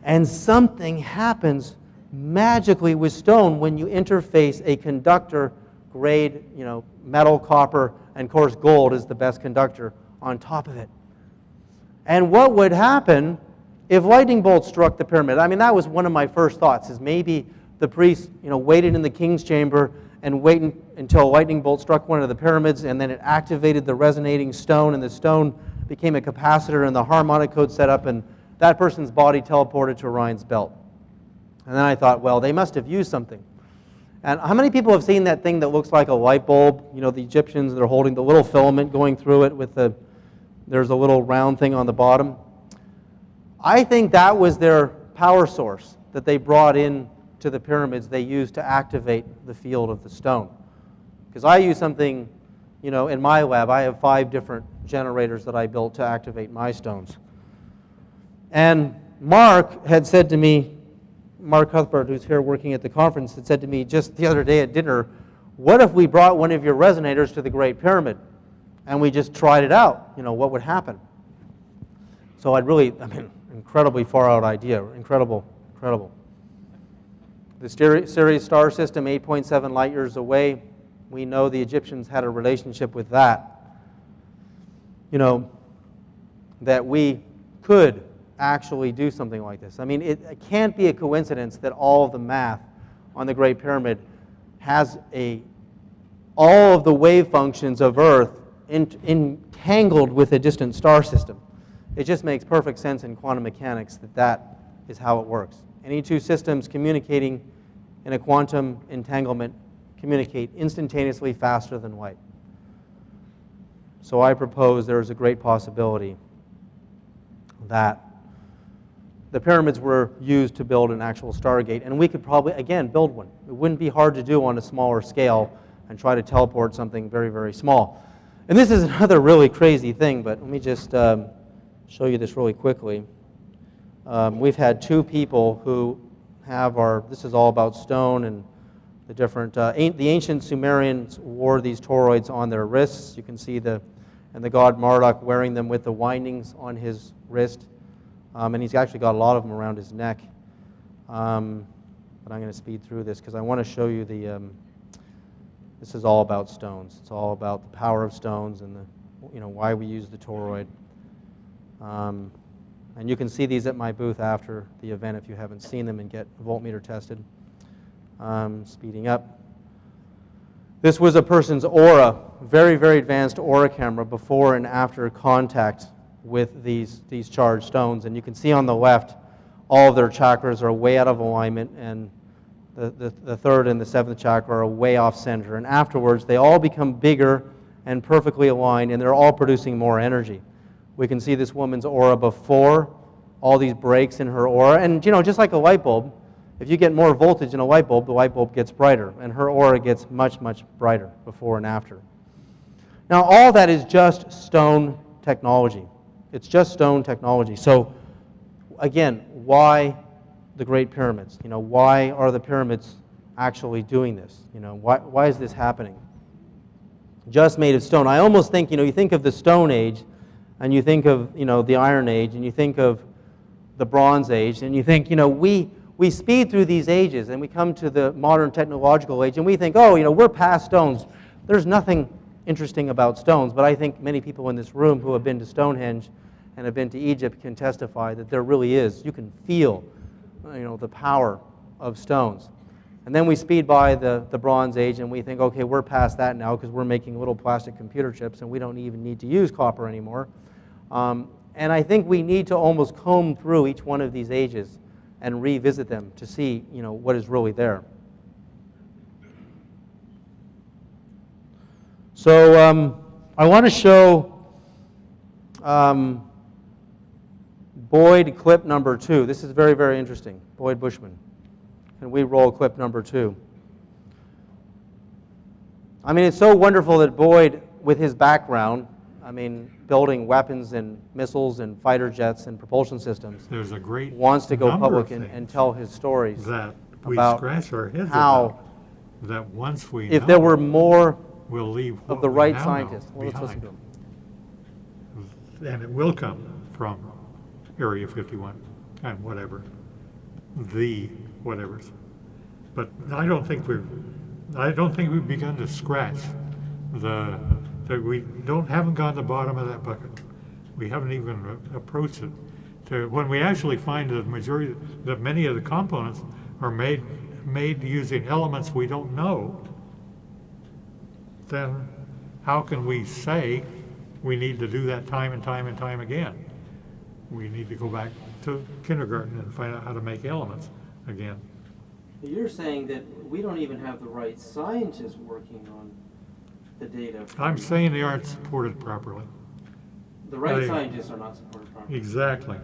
And something happens magically with stone when you interface a conductor grade, metal, copper, and of course gold is the best conductor on top of it. And what would happen if lightning bolts struck the pyramid? I mean, that was one of my first thoughts, is maybe the priest, waited in the king's chamber and waited until a lightning bolt struck one of the pyramids, and then it activated the resonating stone, and the stone became a capacitor, and the harmonic code set up, and that person's body teleported to Orion's belt. And then I thought, well, they must have used something. And how many people have seen that thing that looks like a light bulb? The Egyptians, they're holding the little filament going through it with there's a little round thing on the bottom. I think that was their power source that they brought in to the pyramids they used to activate the field of the stone. Because I use something, in my lab, I have 5 different generators that I built to activate my stones. And Mark had said to me, Mark Cuthbert, who's here working at the conference, had said to me just the other day at dinner, what if we brought one of your resonators to the Great Pyramid and we just tried it out? What would happen? So incredibly far out idea, incredible. The Sirius star system, 8.7 light years away, we know the Egyptians had a relationship with that. That we could actually do something like this. I mean, it can't be a coincidence that all of the math on the Great Pyramid has all of the wave functions of Earth entangled with a distant star system. it just makes perfect sense in quantum mechanics that that is how it works. Any two systems communicating in a quantum entanglement communicate instantaneously faster than light. So I propose there is a great possibility that the pyramids were used to build an actual Stargate, and we could probably, again, build one. It wouldn't be hard to do on a smaller scale and try to teleport something very, very small. And this is another really crazy thing, but let me just show you this really quickly. We've had two people who have this is all about stone and the different, the ancient Sumerians wore these toroids on their wrists. You can see the god Marduk wearing them with the windings on his wrist. And he's actually got a lot of them around his neck. But I'm going to speed through this because I want to show you this is all about stones. It's all about the power of stones and why we use the toroid. And you can see these at my booth after the event if you haven't seen them and get voltmeter tested. Speeding up. This was a person's aura, very, very advanced aura camera before and after contact with these charged stones. And you can see on the left, all of their chakras are way out of alignment, and the third and the seventh chakra are way off center. And afterwards, they all become bigger and perfectly aligned, and they're all producing more energy. We can see this woman's aura before, all these breaks in her aura. And just like a light bulb, if you get more voltage in a light bulb, the light bulb gets brighter, and her aura gets much, much brighter before and after. Now, all that is just stone technology. It's just stone technology. So, again, why the Great Pyramids? Why are the pyramids actually doing this? Why is this happening? Just made of stone. I almost think, you think of the Stone Age, and you think of, the Iron Age, and you think of the Bronze Age, and you think, we speed through these ages, and we come to the modern technological age, and we think, oh, we're past stones. There's nothing interesting about stones, but I think many people in this room who have been to Stonehenge and have been to Egypt can testify that there really is. You can feel, the power of stones. And then we speed by the Bronze Age, and we think, okay, we're past that now because we're making little plastic computer chips, and we don't even need to use copper anymore. And I think we need to almost comb through each one of these ages and revisit them to see, what is really there. So I want to show Boyd clip number 2. This is very, very interesting. Boyd Bushman. Can we roll clip number 2? I mean, it's so wonderful that Boyd, with his background, building weapons and missiles and fighter jets and propulsion systems, There's a great wants to go number public of and tell his stories that we about scratch our heads how, about. That once we if know, there were more we'll leave of what the we right now scientists. know Well, let's listen to behind. him. And it will come from Area 51 and whatever, the whatevers. But I don't think we've begun to scratch that we haven't gone to the bottom of that bucket. We haven't even approached it. When we actually find that many of the components are made using elements we don't know, then how can we say we need to do that time and time and time again? We need to go back to kindergarten and find out how to make elements again. You're saying that we don't even have the right scientists working on the data. I'm saying they aren't supported properly. The right scientists are not supported properly. Exactly.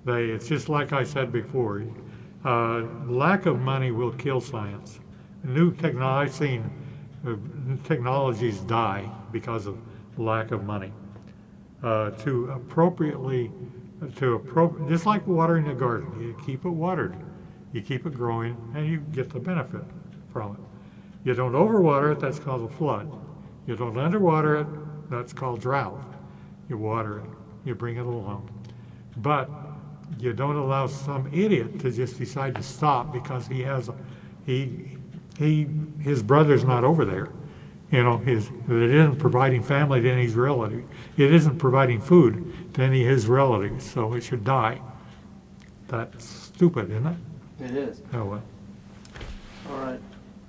It's just like I said before, lack of money will kill science. I've seen technologies die because of lack of money. Just like watering a garden, you keep it watered, you keep it growing, and you get the benefit from it. You don't overwater it, that's called a flood. You don't underwater it, that's called drought. You water it, you bring it along. But you don't allow some idiot to just decide to stop because his brother's not over there. It isn't providing family to any of his relatives. It isn't providing food to any of his relatives, so it should die. That's stupid, isn't it? It is. Oh, well. All right.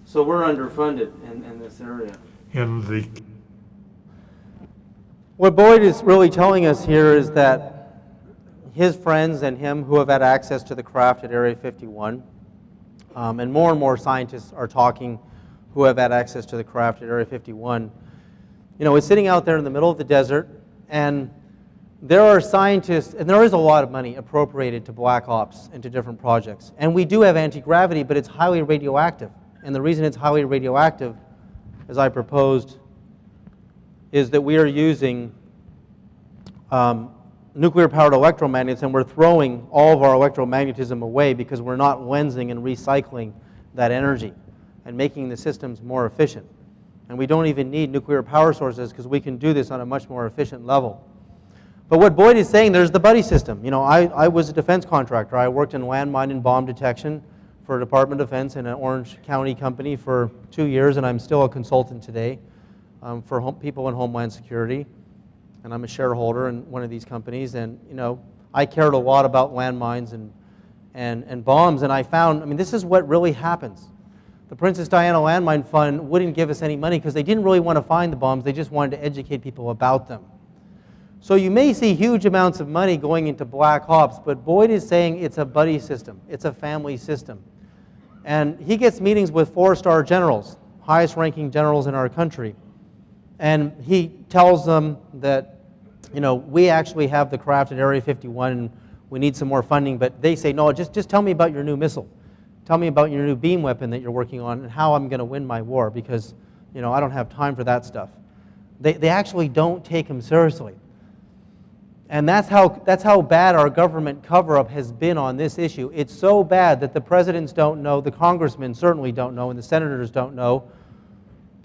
So we're underfunded in this area. What Boyd is really telling us here is that his friends and him who have had access to the craft at Area 51. And more scientists are talking who have had access to the craft at Area 51. You know, it's sitting out there in the middle of the desert, and there are scientists, and there is a lot of money appropriated to black ops and to different projects. And we do have anti-gravity, but it's highly radioactive. And the reason it's highly radioactive, as I proposed, is that we are using nuclear-powered electromagnets, and we're throwing all of our electromagnetism away because we're not lensing and recycling that energy and making the systems more efficient. And we don't even need nuclear power sources because we can do this on a much more efficient level. But what Boyd is saying, there's the buddy system. You know, I was a defense contractor. I worked in landmine and bomb detection for Department of Defense in an Orange County company for 2 years, and I'm still a consultant today for people in Homeland Security. And I'm a shareholder in one of these companies, and you know, I cared a lot about landmines and bombs, and I found, I mean, this is what really happens. The Princess Diana Landmine Fund wouldn't give us any money because they didn't really want to find the bombs, they just wanted to educate people about them. So you may see huge amounts of money going into black ops, but Boyd is saying it's a buddy system, it's a family system. And he gets meetings with 4-star generals, highest ranking generals in our country. And he tells them that, you know, we actually have the craft at Area 51 and we need some more funding, but they say, no, just tell me about your new missile. Tell me about your new beam weapon that you're working on and how I'm going to win my war because, you know, I don't have time for that stuff. They actually don't take him seriously. And that's how bad our government cover-up has been on this issue. It's so bad that the presidents don't know, the congressmen certainly don't know, and the senators don't know,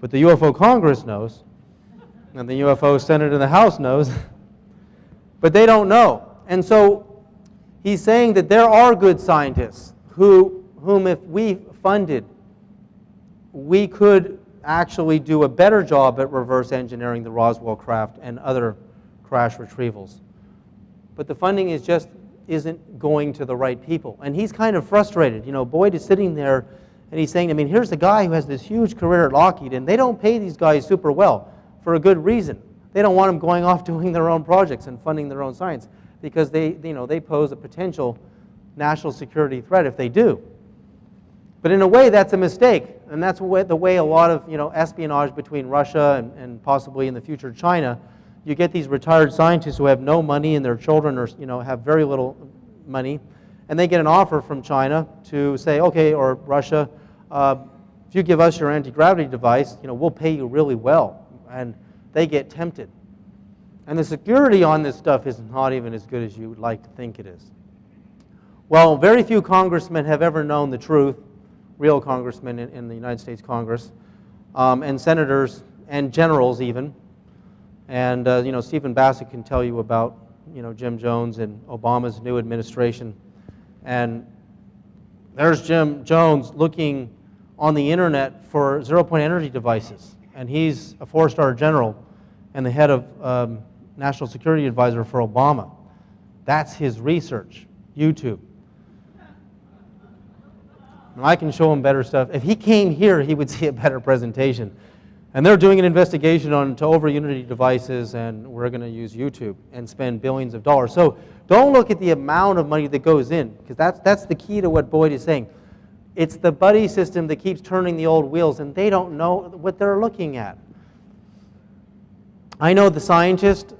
but the UFO Congress knows. And the UFO Senate and the House knows, but they don't know. And so he's saying that there are good scientists whom if we funded, we could actually do a better job at reverse engineering the Roswell craft and other crash retrievals. But the funding isn't going to the right people. And he's kind of frustrated. You know, Boyd is sitting there and he's saying, I mean, here's the guy who has this huge career at Lockheed, and they don't pay these guys super well. For a good reason. They don't want them going off doing their own projects and funding their own science because they pose a potential national security threat if they do. But in a way, that's a mistake, and that's the way a lot of espionage between Russia and possibly in the future China. You get these retired scientists who have no money and their children are have very little money, and they get an offer from China to say, okay, or Russia, if you give us your anti-gravity device, we'll pay you really well. And they get tempted. And the security on this stuff is not even as good as you would like to think it is. Well, very few congressmen have ever known the truth, real congressmen in the United States Congress, and senators and generals even. And Stephen Bassett can tell you about Jim Jones and Obama's new administration. And there's Jim Jones looking on the internet for zero-point energy devices. And he's a 4-star general and the head of National Security Advisor for Obama. That's his research, YouTube. And I can show him better stuff. If he came here, he would see a better presentation. And they're doing an investigation to over Unity devices, and we're going to use YouTube and spend billions of dollars. So don't look at the amount of money that goes in, because that's the key to what Boyd is saying. It's the buddy system that keeps turning the old wheels, and they don't know what they're looking at. I know the scientist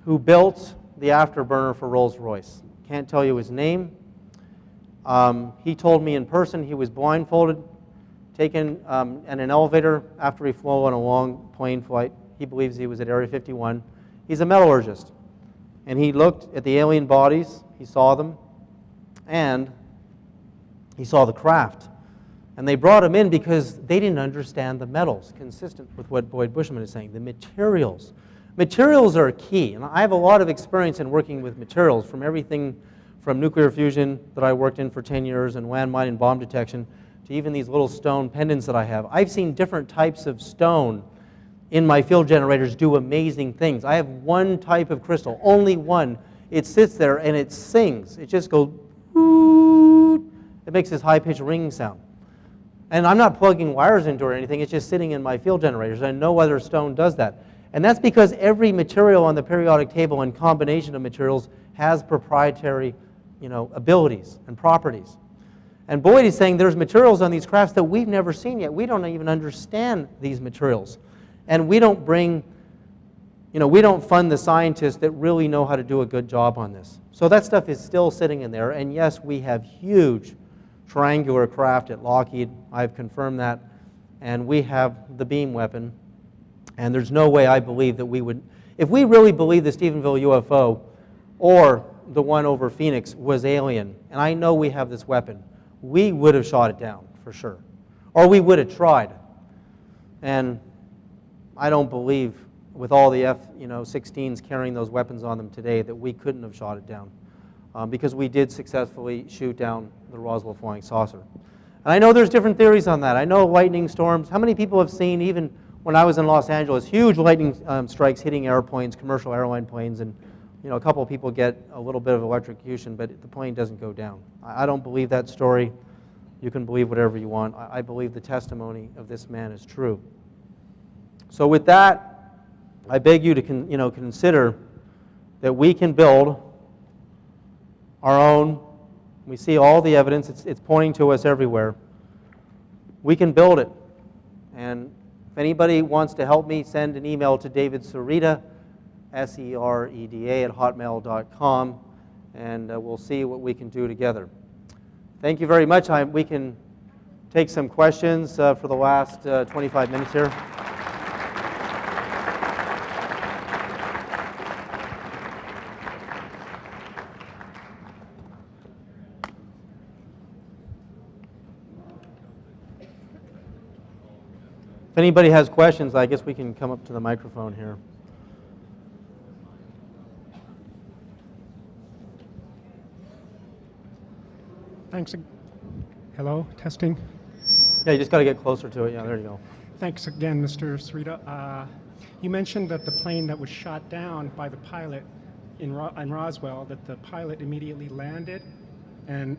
who built the afterburner for Rolls-Royce. Can't tell you his name. He told me in person he was blindfolded, taken in an elevator after he flew on a long plane flight. He believes he was at Area 51. He's a metallurgist. And he looked at the alien bodies, he saw them, and he saw the craft. And they brought him in because they didn't understand the metals, consistent with what Boyd Bushman is saying, the materials. Materials are key, and I have a lot of experience in working with materials, from everything from nuclear fusion that I worked in for 10 years and landmine and bomb detection, to even these little stone pendants that I have. I've seen different types of stone in my field generators do amazing things. I have one type of crystal, only one. It sits there and it sings. It just goes, it makes this high-pitched ringing sound. And I'm not plugging wires into it or anything, it's just sitting in my field generators, and no other stone does that. And that's because every material on the periodic table and combination of materials has proprietary, abilities and properties. And Boyd is saying there's materials on these crafts that we've never seen yet. We don't even understand these materials. And we don't we don't fund the scientists that really know how to do a good job on this. So that stuff is still sitting in there. And yes, we have huge triangular craft at Lockheed. I've confirmed that. And we have the beam weapon. And there's no way I believe that we would, if we really believe the Stephenville UFO or the one over Phoenix was alien, and I know we have this weapon, we would have shot it down for sure. Or we would have tried. And I don't believe with all the F-16s carrying those weapons on them today that we couldn't have shot it down because we did successfully shoot down the Roswell flying saucer. And I know there's different theories on that. I know lightning storms. How many people have seen, even when I was in Los Angeles, huge lightning strikes hitting airplanes, commercial airline planes, and a couple of people get a little bit of electrocution, but the plane doesn't go down. I don't believe that story. You can believe whatever you want. I believe the testimony of this man is true. So with that, I beg you to consider that we can build our own. We see all the evidence. It's pointing to us everywhere. We can build it. And if anybody wants to help me, send an email to David Sereda, Sereda @hotmail.com, and we'll see what we can do together. Thank you very much. We can take some questions for the last 25 minutes here. If anybody has questions, I guess we can come up to the microphone here. Thanks. Hello, testing. Yeah, you just got to get closer to it. Yeah, there you go. Thanks again, Mr. Sereda. You mentioned that the plane that was shot down by the pilot in Roswell, that the pilot immediately landed and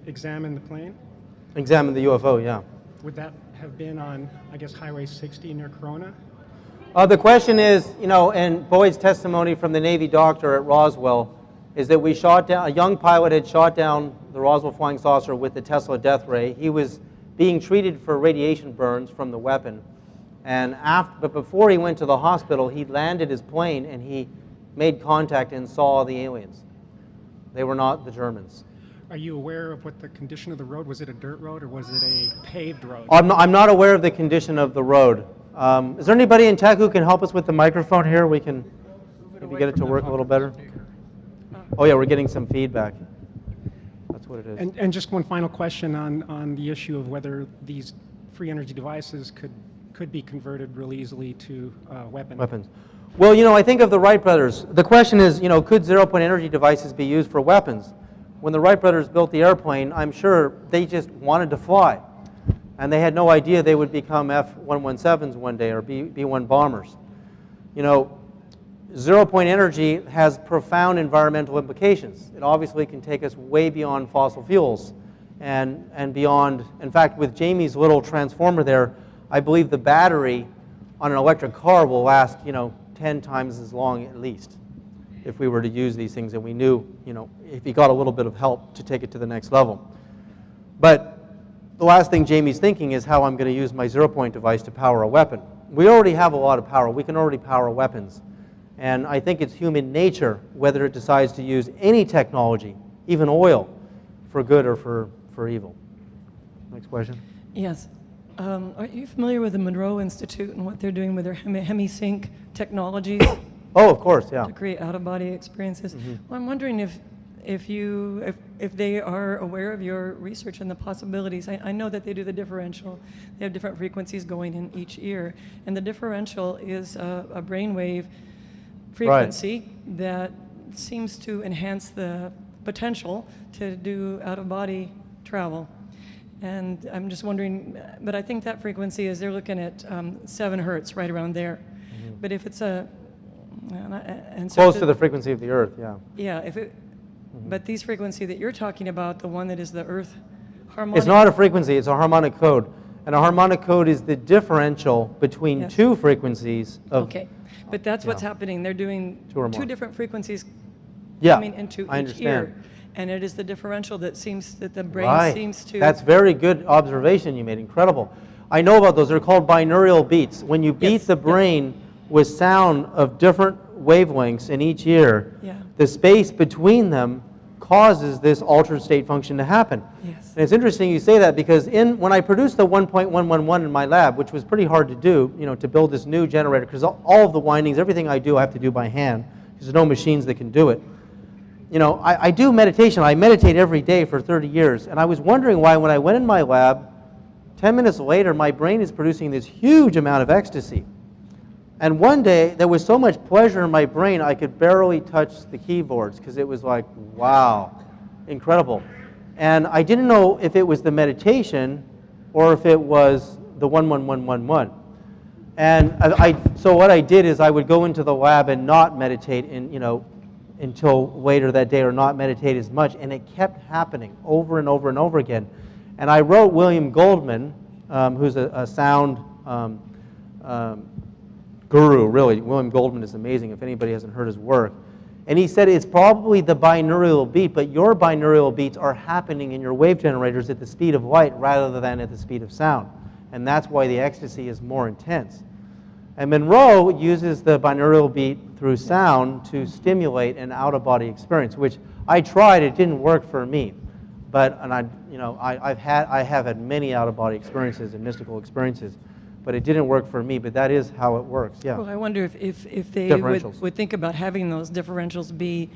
examined the plane. Examine the UFO, yeah. Would that have been on, I guess, Highway 60 near Corona? The question is, and Boyd's testimony from the Navy doctor at Roswell is that we shot down, a young pilot had shot down the Roswell flying saucer with the Tesla death ray. He was being treated for radiation burns from the weapon. But before he went to the hospital, he landed his plane and he made contact and saw the aliens. They were not the Germans. Are you aware of what the condition of the road? Was it a dirt road or was it a paved road? I'm not aware of the condition of the road. Is there anybody in tech who can help us with the microphone here? We can maybe get it to work a little better. Oh yeah, we're getting some feedback. That's what it is. And just one final question on the issue of whether these free energy devices could be converted real easily to weapons. Well, I think of the Wright brothers. The question is, could zero-point energy devices be used for weapons? When the Wright brothers built the airplane, I'm sure they just wanted to fly. And they had no idea they would become F-117s one day or B-1 bombers. Zero-point energy has profound environmental implications. It obviously can take us way beyond fossil fuels and beyond. In fact, with Jamie's little transformer there, I believe the battery on an electric car will last, 10 times as long at least, if we were to use these things and we knew, if you got a little bit of help to take it to the next level. But the last thing Jamie's thinking is how I'm going to use my zero-point device to power a weapon. We already have a lot of power. We can already power weapons. And I think it's human nature, whether it decides to use any technology, even oil, for good or for evil. Next question. Yes. Are you familiar with the Monroe Institute and what they're doing with their hemisync technologies? Oh, of course, yeah. To create out-of-body experiences. Mm-hmm. Well, I'm wondering if they are aware of your research and the possibilities. I know that they do the differential. They have different frequencies going in each ear, and the differential is a brainwave frequency that seems to enhance the potential to do out-of-body travel. And I'm just wondering, but I think that frequency is, they're looking at 7 hertz, right around there. Mm-hmm. But if it's close to the frequency of the Earth, yeah. Yeah, but these frequency that you're talking about, the one that is the Earth harmonic. It's not a frequency, it's a harmonic code. And a harmonic code is the differential between Yes. two frequencies of... Okay, but that's what's happening. They're doing Two or more. two different frequencies Yeah, coming into I each understand. ear. And it is the differential that the brain Right. seems to... That's very good observation you made. Incredible. I know about those. They're called binaural beats. When you beat Yes, the yes. brain with sound of different wavelengths in each ear, Yeah. the space between them causes this altered state function to happen. Yes. And it's interesting you say that because when I produced the 1.111 in my lab, which was pretty hard to do, to build this new generator, because all of the windings, everything I do, I have to do by hand, because there's no machines that can do it. I do meditation. I meditate every day for 30 years. And I was wondering why when I went in my lab, 10 minutes later, my brain is producing this huge amount of ecstasy. And one day, there was so much pleasure in my brain, I could barely touch the keyboards because it was like, wow, incredible. And I didn't know if it was the meditation or if it was the 11111. And so what I did is I would go into the lab and not meditate until later that day, or not meditate as much, and it kept happening over and over and over again. And I wrote William Goldman, who's a sound guru, really. William Goldman is amazing if anybody hasn't heard his work. And he said it's probably the binaural beat, but your binaural beats are happening in your wave generators at the speed of light rather than at the speed of sound. And that's why the ecstasy is more intense. And Monroe uses the binaural beat through sound to stimulate an out-of-body experience, which I tried. It didn't work for me, I have had many out-of-body experiences and mystical experiences, but it didn't work for me. But that is how it works. Yeah. Well, I wonder if they Differentials. would think about having those differentials be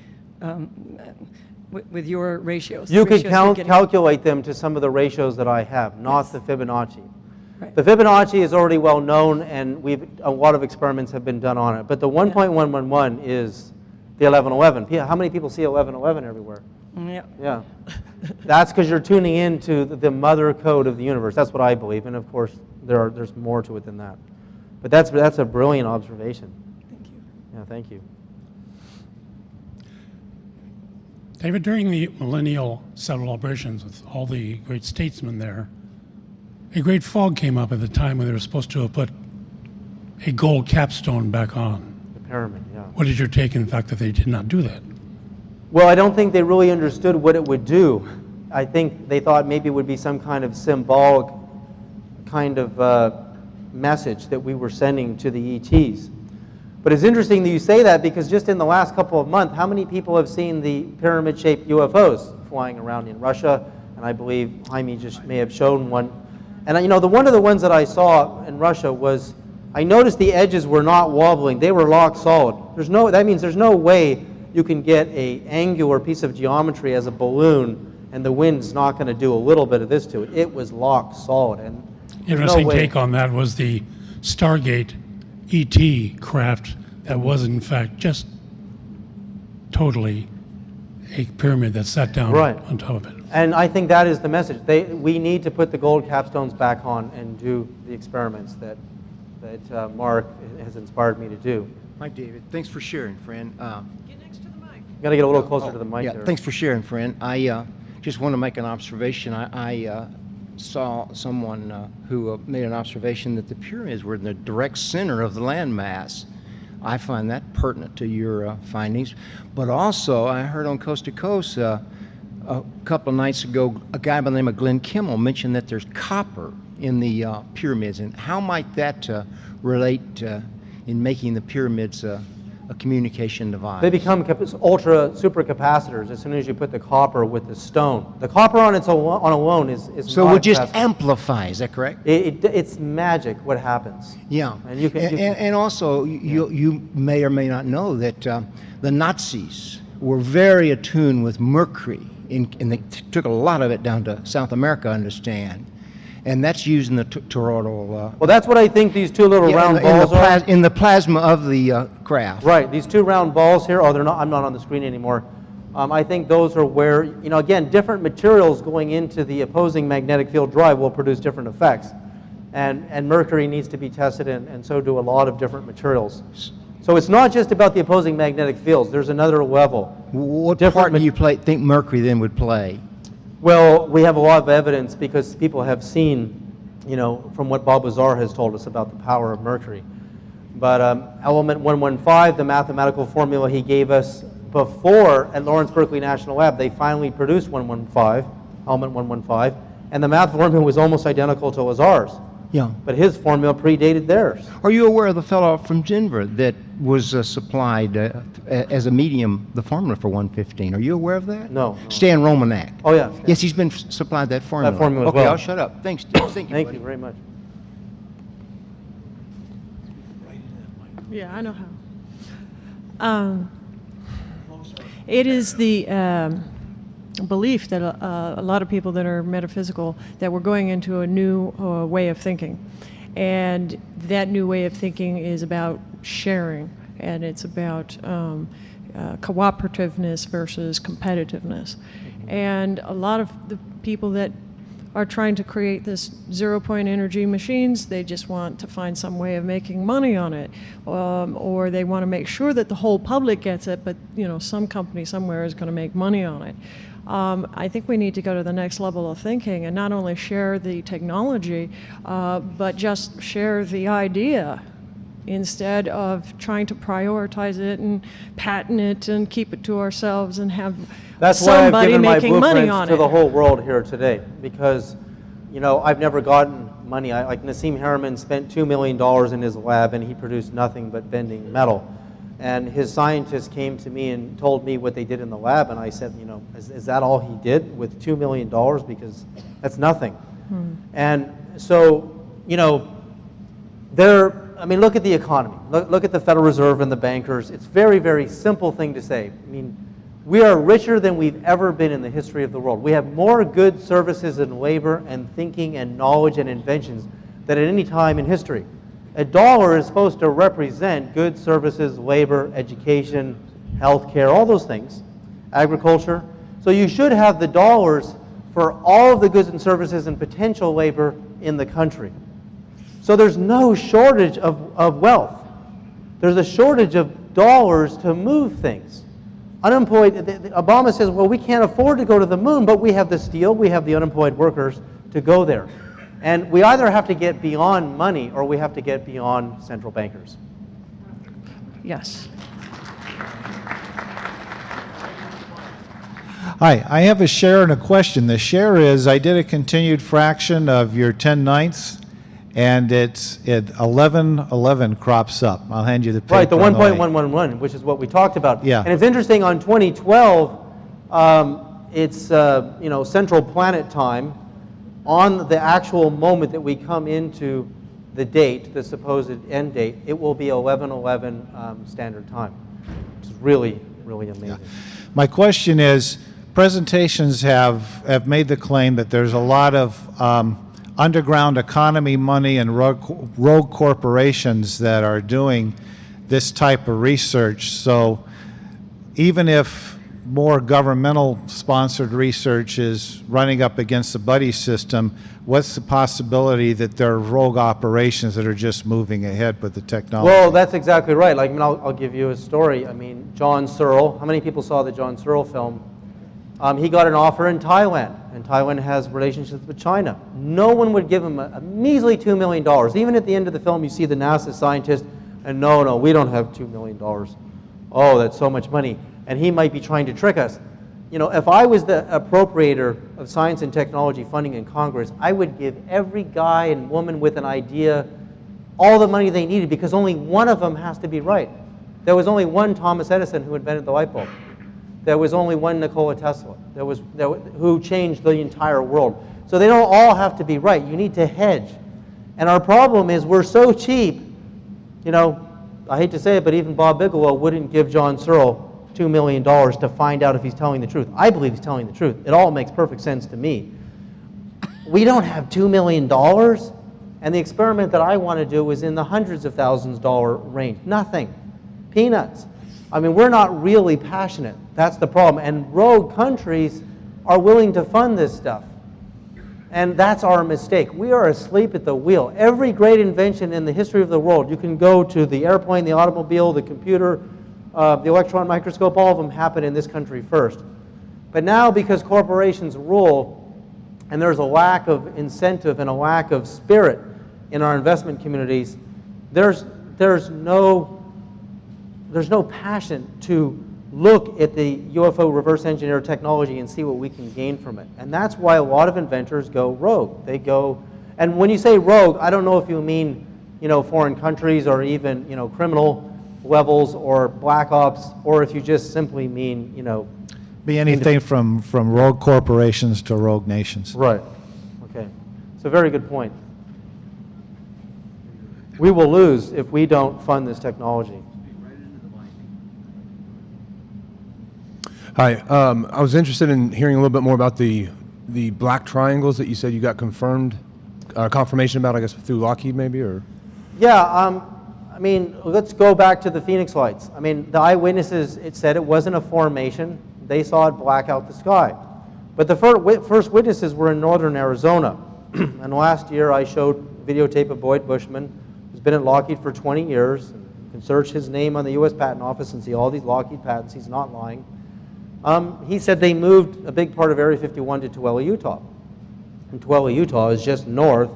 with your ratios. You the could ratios you're getting. calculate them to some of the ratios that I have, not Yes. the Fibonacci. Right. The Fibonacci is already well known, and a lot of experiments have been done on it. But the 1.111 is the 1111. How many people see 1111 everywhere? Yeah. Yeah. That's because you're tuning into the mother code of the universe. That's what I believe. And of course, there's more to it than that. But that's a brilliant observation. Thank you. Yeah, thank you. David, during the millennial celebrations with all the great statesmen there, a great fog came up at the time when they were supposed to have put a gold capstone back on. The pyramid, yeah. What is your take in the fact that they did not do that? Well, I don't think they really understood what it would do. I think they thought maybe it would be some kind of symbolic kind of message that we were sending to the ETs. But it's interesting that you say that because just in the last couple of months, how many people have seen the pyramid-shaped UFOs flying around in Russia? And I believe Jaime just may have shown one. And one of the ones that I saw in Russia was, I noticed the edges were not wobbling. They were locked solid. That means there's no way you can get an angular piece of geometry as a balloon and the wind's not going to do a little bit of this to it. It was locked solid. And Interesting take on that was the Stargate ET craft that was in fact just totally a pyramid that sat down Right. on top of it. And I think that is the message. We need to put the gold capstones back on and do the experiments that Mark has inspired me to do. Hi, David. Thanks for sharing, friend. You got to get a little closer to the mic Yeah, there. thanks for sharing, friend. I just want to make an observation. I saw someone who made an observation that the pyramids were in the direct center of the landmass. I find that pertinent to your findings. But also, I heard on Coast to Coast a couple of nights ago, a guy by the name of Glenn Kimmel mentioned that there's copper in the pyramids. And how might that relate in making the pyramids a communication device? They become ultra supercapacitors as soon as you put the copper with the stone. The copper on its alone is So not it would just capacitor. amplify, is that correct? It's magic what happens. Yeah. And you can- and also, you may or may not know that the Nazis were very attuned with mercury, and they took a lot of it down to South America, I understand. And that's used in the toroidal. Well, that's what I think these two little round balls are. in the plasma of the craft. Right, these two round balls here, they're not, I'm not on the screen anymore. I think those are where, again, different materials going into the opposing magnetic field drive will produce different effects. And mercury needs to be tested, and so do a lot of different materials. So it's not just about the opposing magnetic fields. There's another level. What Different part do you think mercury then would play? Well, we have a lot of evidence because people have seen from what Bob Lazar has told us about the power of mercury. But element 115, the mathematical formula he gave us before at Lawrence Berkeley National Lab, they finally produced 115, element 115, and the math formula was almost identical to Lazar's. Yeah. But his formula predated theirs. Are you aware of the fellow from Denver that was supplied as a medium, the formula for 115? Are you aware of that? No. Stan Romanak. Oh, yeah. Yes, he's been supplied that formula. That formula as okay, well. I'll shut up. Thanks, Steve. Thank you, Thank buddy. you very much. Yeah, I know how. It is the belief that a lot of people that are metaphysical, that we're going into a new way of thinking. And that new way of thinking is about sharing, and it's about cooperativeness versus competitiveness. And a lot of the people that are trying to create this zero-point energy machines, they just want to find some way of making money on it, or they want to make sure that the whole public gets it, but some company somewhere is going to make money on it. I think we need to go to the next level of thinking and not only share the technology, but just share the idea instead of trying to prioritize it and patent it and keep it to ourselves and have That's why I've somebody given my making money blueprints on to it. the whole world here today, because I've never gotten money. Like Nassim Harriman spent $2 million in his lab and he produced nothing but bending metal. And his scientists came to me and told me what they did in the lab, and I said, is that all he did with $2 million? Because that's nothing. And so, look at the economy. Look at the Federal Reserve and the bankers. It's a very, very simple thing to say. We are richer than we've ever been in the history of the world. We have more goods, services, and labor, and thinking, and knowledge, and inventions than at any time in history. A dollar is supposed to represent goods, services, labor, education, healthcare, all those things, agriculture. So you should have the dollars for all of the goods and services and potential labor in the country. So there's no shortage of wealth. There's a shortage of dollars to move things. Unemployed, Obama says, well, we can't afford to go to the moon, but we have the steel, we have the unemployed workers to go there. And we either have to get beyond money or we have to get beyond central bankers. Yes. Hi, I have a share and a question. The share is, I did a continued fraction of your 10/9, and it 1111 crops up. I'll hand you the paper. Right, the on way. 1.111, which is what we talked about. Yeah. And it's interesting, on 2012, it's central planet time. On the actual moment that we come into the date, the supposed end date, it will be 1111 standard time, which is really, really amazing. Yeah. My question is, presentations have made the claim that there's a lot of underground economy money and rogue corporations that are doing this type of research. So even if more governmental sponsored research is running up against the buddy system, what's the possibility that there are rogue operations that are just moving ahead with the technology? Well, that's exactly right. I'll give you a story. John Searle, how many people saw the John Searle film? He got an offer in Thailand, and Thailand has relationships with China. No one would give him a measly $2 million. Even at the end of the film, you see the NASA scientist, and no, we don't have $2 million. Oh, that's so much money. And he might be trying to trick us. If I was the appropriator of science and technology funding in Congress, I would give every guy and woman with an idea all the money they needed, because only one of them has to be right. There was only one Thomas Edison who invented the light bulb. There was only one Nikola Tesla who changed the entire world. So they don't all have to be right. You need to hedge. And our problem is we're so cheap. I hate to say it, but even Bob Bigelow wouldn't give John Searle $2 million to find out if he's telling the truth. I believe he's telling the truth. It all makes perfect sense to me. We don't have $2 million, and the experiment that I want to do is in the hundreds of thousands dollar range. Nothing. Peanuts. We're not really passionate. That's the problem. And rogue countries are willing to fund this stuff. And that's our mistake. We are asleep at the wheel. Every great invention in the history of the world, you can go to the airplane, the automobile, the computer, the electron microscope, all of them happen in this country first. But now, because corporations rule, and there's a lack of incentive and a lack of spirit in our investment communities, there's no passion to look at the UFO reverse engineer technology and see what we can gain from it. And that's why a lot of inventors go rogue. They go, and when you say rogue, I don't know if you mean, foreign countries or even, criminal levels or black ops, or if you just simply mean, Be anything from rogue corporations to rogue nations. Right. Okay. It's a very good point. We will lose if we don't fund this technology. Hi. I was interested in hearing a little bit more about the black triangles that you said you got confirmation about, I guess, through Lockheed maybe, or? Yeah. Let's go back to the Phoenix lights. The eyewitnesses, it said it wasn't a formation. They saw it black out the sky. But the first witnesses were in northern Arizona. And last year I showed videotape of Boyd Bushman, who's been at Lockheed for 20 years. You can search his name on the U.S. Patent Office and see all these Lockheed patents. He's not lying. He said they moved a big part of Area 51 to Tooele, Utah. And Tooele, Utah is just north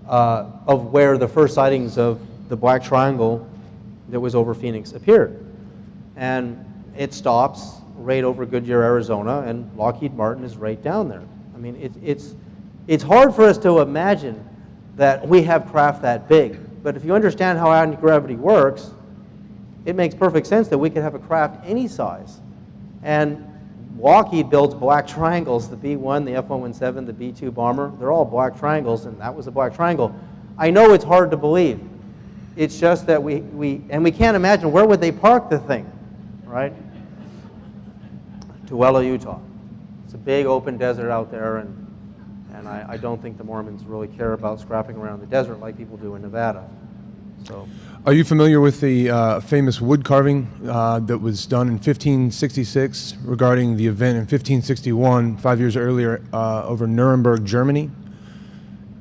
of where the first sightings of the black triangle that was over Phoenix appeared. And it stops right over Goodyear, Arizona, and Lockheed Martin is right down there. It's hard for us to imagine that we have craft that big. But if you understand how anti-gravity works, it makes perfect sense that we could have a craft any size. And Lockheed builds black triangles, the B-1, the F-117, the B-2 bomber. They're all black triangles, and that was a black triangle. I know it's hard to believe. It's just that we can't imagine where would they park the thing, right? Tooele, Utah. It's a big open desert out there, and I don't think the Mormons really care about scrapping around the desert like people do in Nevada. So. Are you familiar with the famous wood carving that was done in 1566 regarding the event in 1561, 5 years earlier, over Nuremberg, Germany?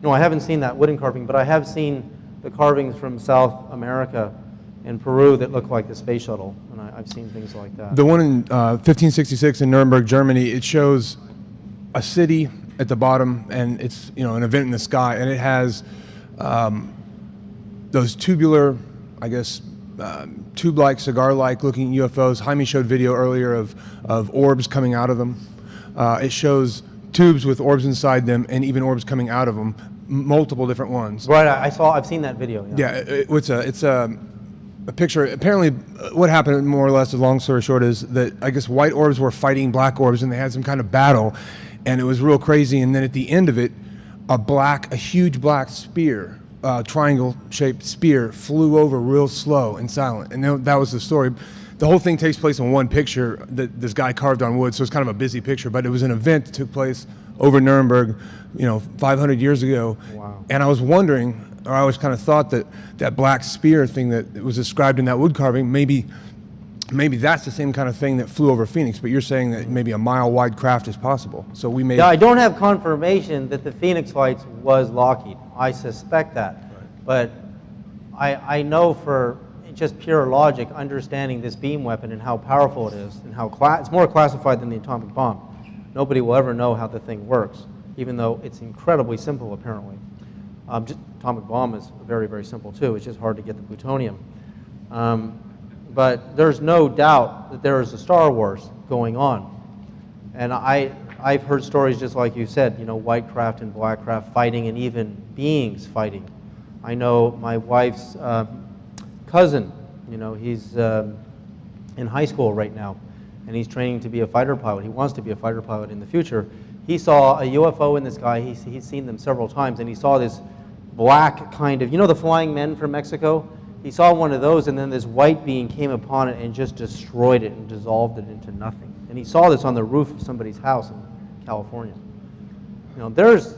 No, I haven't seen that wooden carving, but I have seen the carvings from South America and Peru that look like the space shuttle, and I've seen things like that. The one in 1566 in Nuremberg, Germany, it shows a city at the bottom, and it's an event in the sky, and it has those tubular, I guess, tube-like, cigar-like looking UFOs. Jaime showed video earlier of orbs coming out of them. It shows tubes with orbs inside them and even orbs coming out of them, multiple different ones. Right, I've seen that video. Yeah, it's a picture. Apparently, what happened, more or less, the long story short, is that I guess white orbs were fighting black orbs, and they had some kind of battle, and it was real crazy. And then at the end of it, a huge black spear, triangle-shaped spear, flew over real slow and silent, and that was the story. The whole thing takes place in one picture that this guy carved on wood, so it's kind of a busy picture, but it was an event that took place over Nuremberg, 500 years ago. Wow. And I was wondering, or I always kind of thought that black spear thing that was described in that wood carving, maybe that's the same kind of thing that flew over Phoenix, but you're saying that maybe a mile-wide craft is possible. So we may... Yeah, I don't have confirmation that the Phoenix lights was Lockheed. I suspect that. Right. But I know for just pure logic, understanding this beam weapon and how powerful it is, and how it's more classified than the atomic bomb. Nobody will ever know how the thing works, even though it's incredibly simple, apparently. Atomic bomb is very, very simple, too. It's just hard to get the plutonium. But there's no doubt that there is a Star Wars going on. And I've heard stories just like you said, white craft and black craft fighting, and even beings fighting. I know my wife's cousin, he's in high school right now, and he's training to be a fighter pilot. He wants to be a fighter pilot in the future. He saw a UFO in the sky. He's seen them several times, and he saw this black kind of, the flying men from Mexico? He saw one of those, and then this white being came upon it and just destroyed it and dissolved it into nothing. And he saw this on the roof of somebody's house in California. There's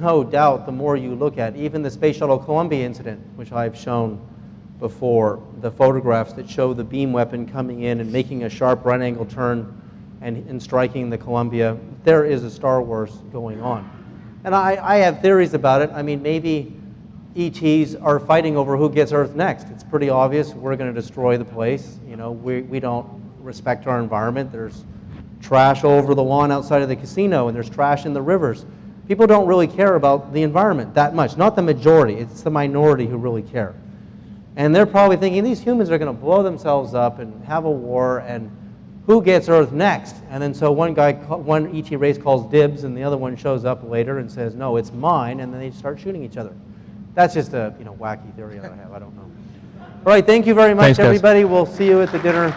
no doubt, the more you look at, even the Space Shuttle Columbia incident, which I've shown before, the photographs that show the beam weapon coming in and making a sharp right angle turn and striking the Columbia. There is a Star Wars going on. And I have theories about it. Maybe ETs are fighting over who gets Earth next. It's pretty obvious we're going to destroy the place. We don't respect our environment. There's trash over the lawn outside of the casino, and there's trash in the rivers. People don't really care about the environment that much. Not the majority. It's the minority who really care. And they're probably thinking, these humans are going to blow themselves up and have a war, and who gets Earth next? And then so one ET race calls dibs, and the other one shows up later and says, no, it's mine, and then they start shooting each other. That's just a wacky theory that I have. I don't know. All right, thank you very much, Thanks, guys. everybody. We'll see you at the dinner.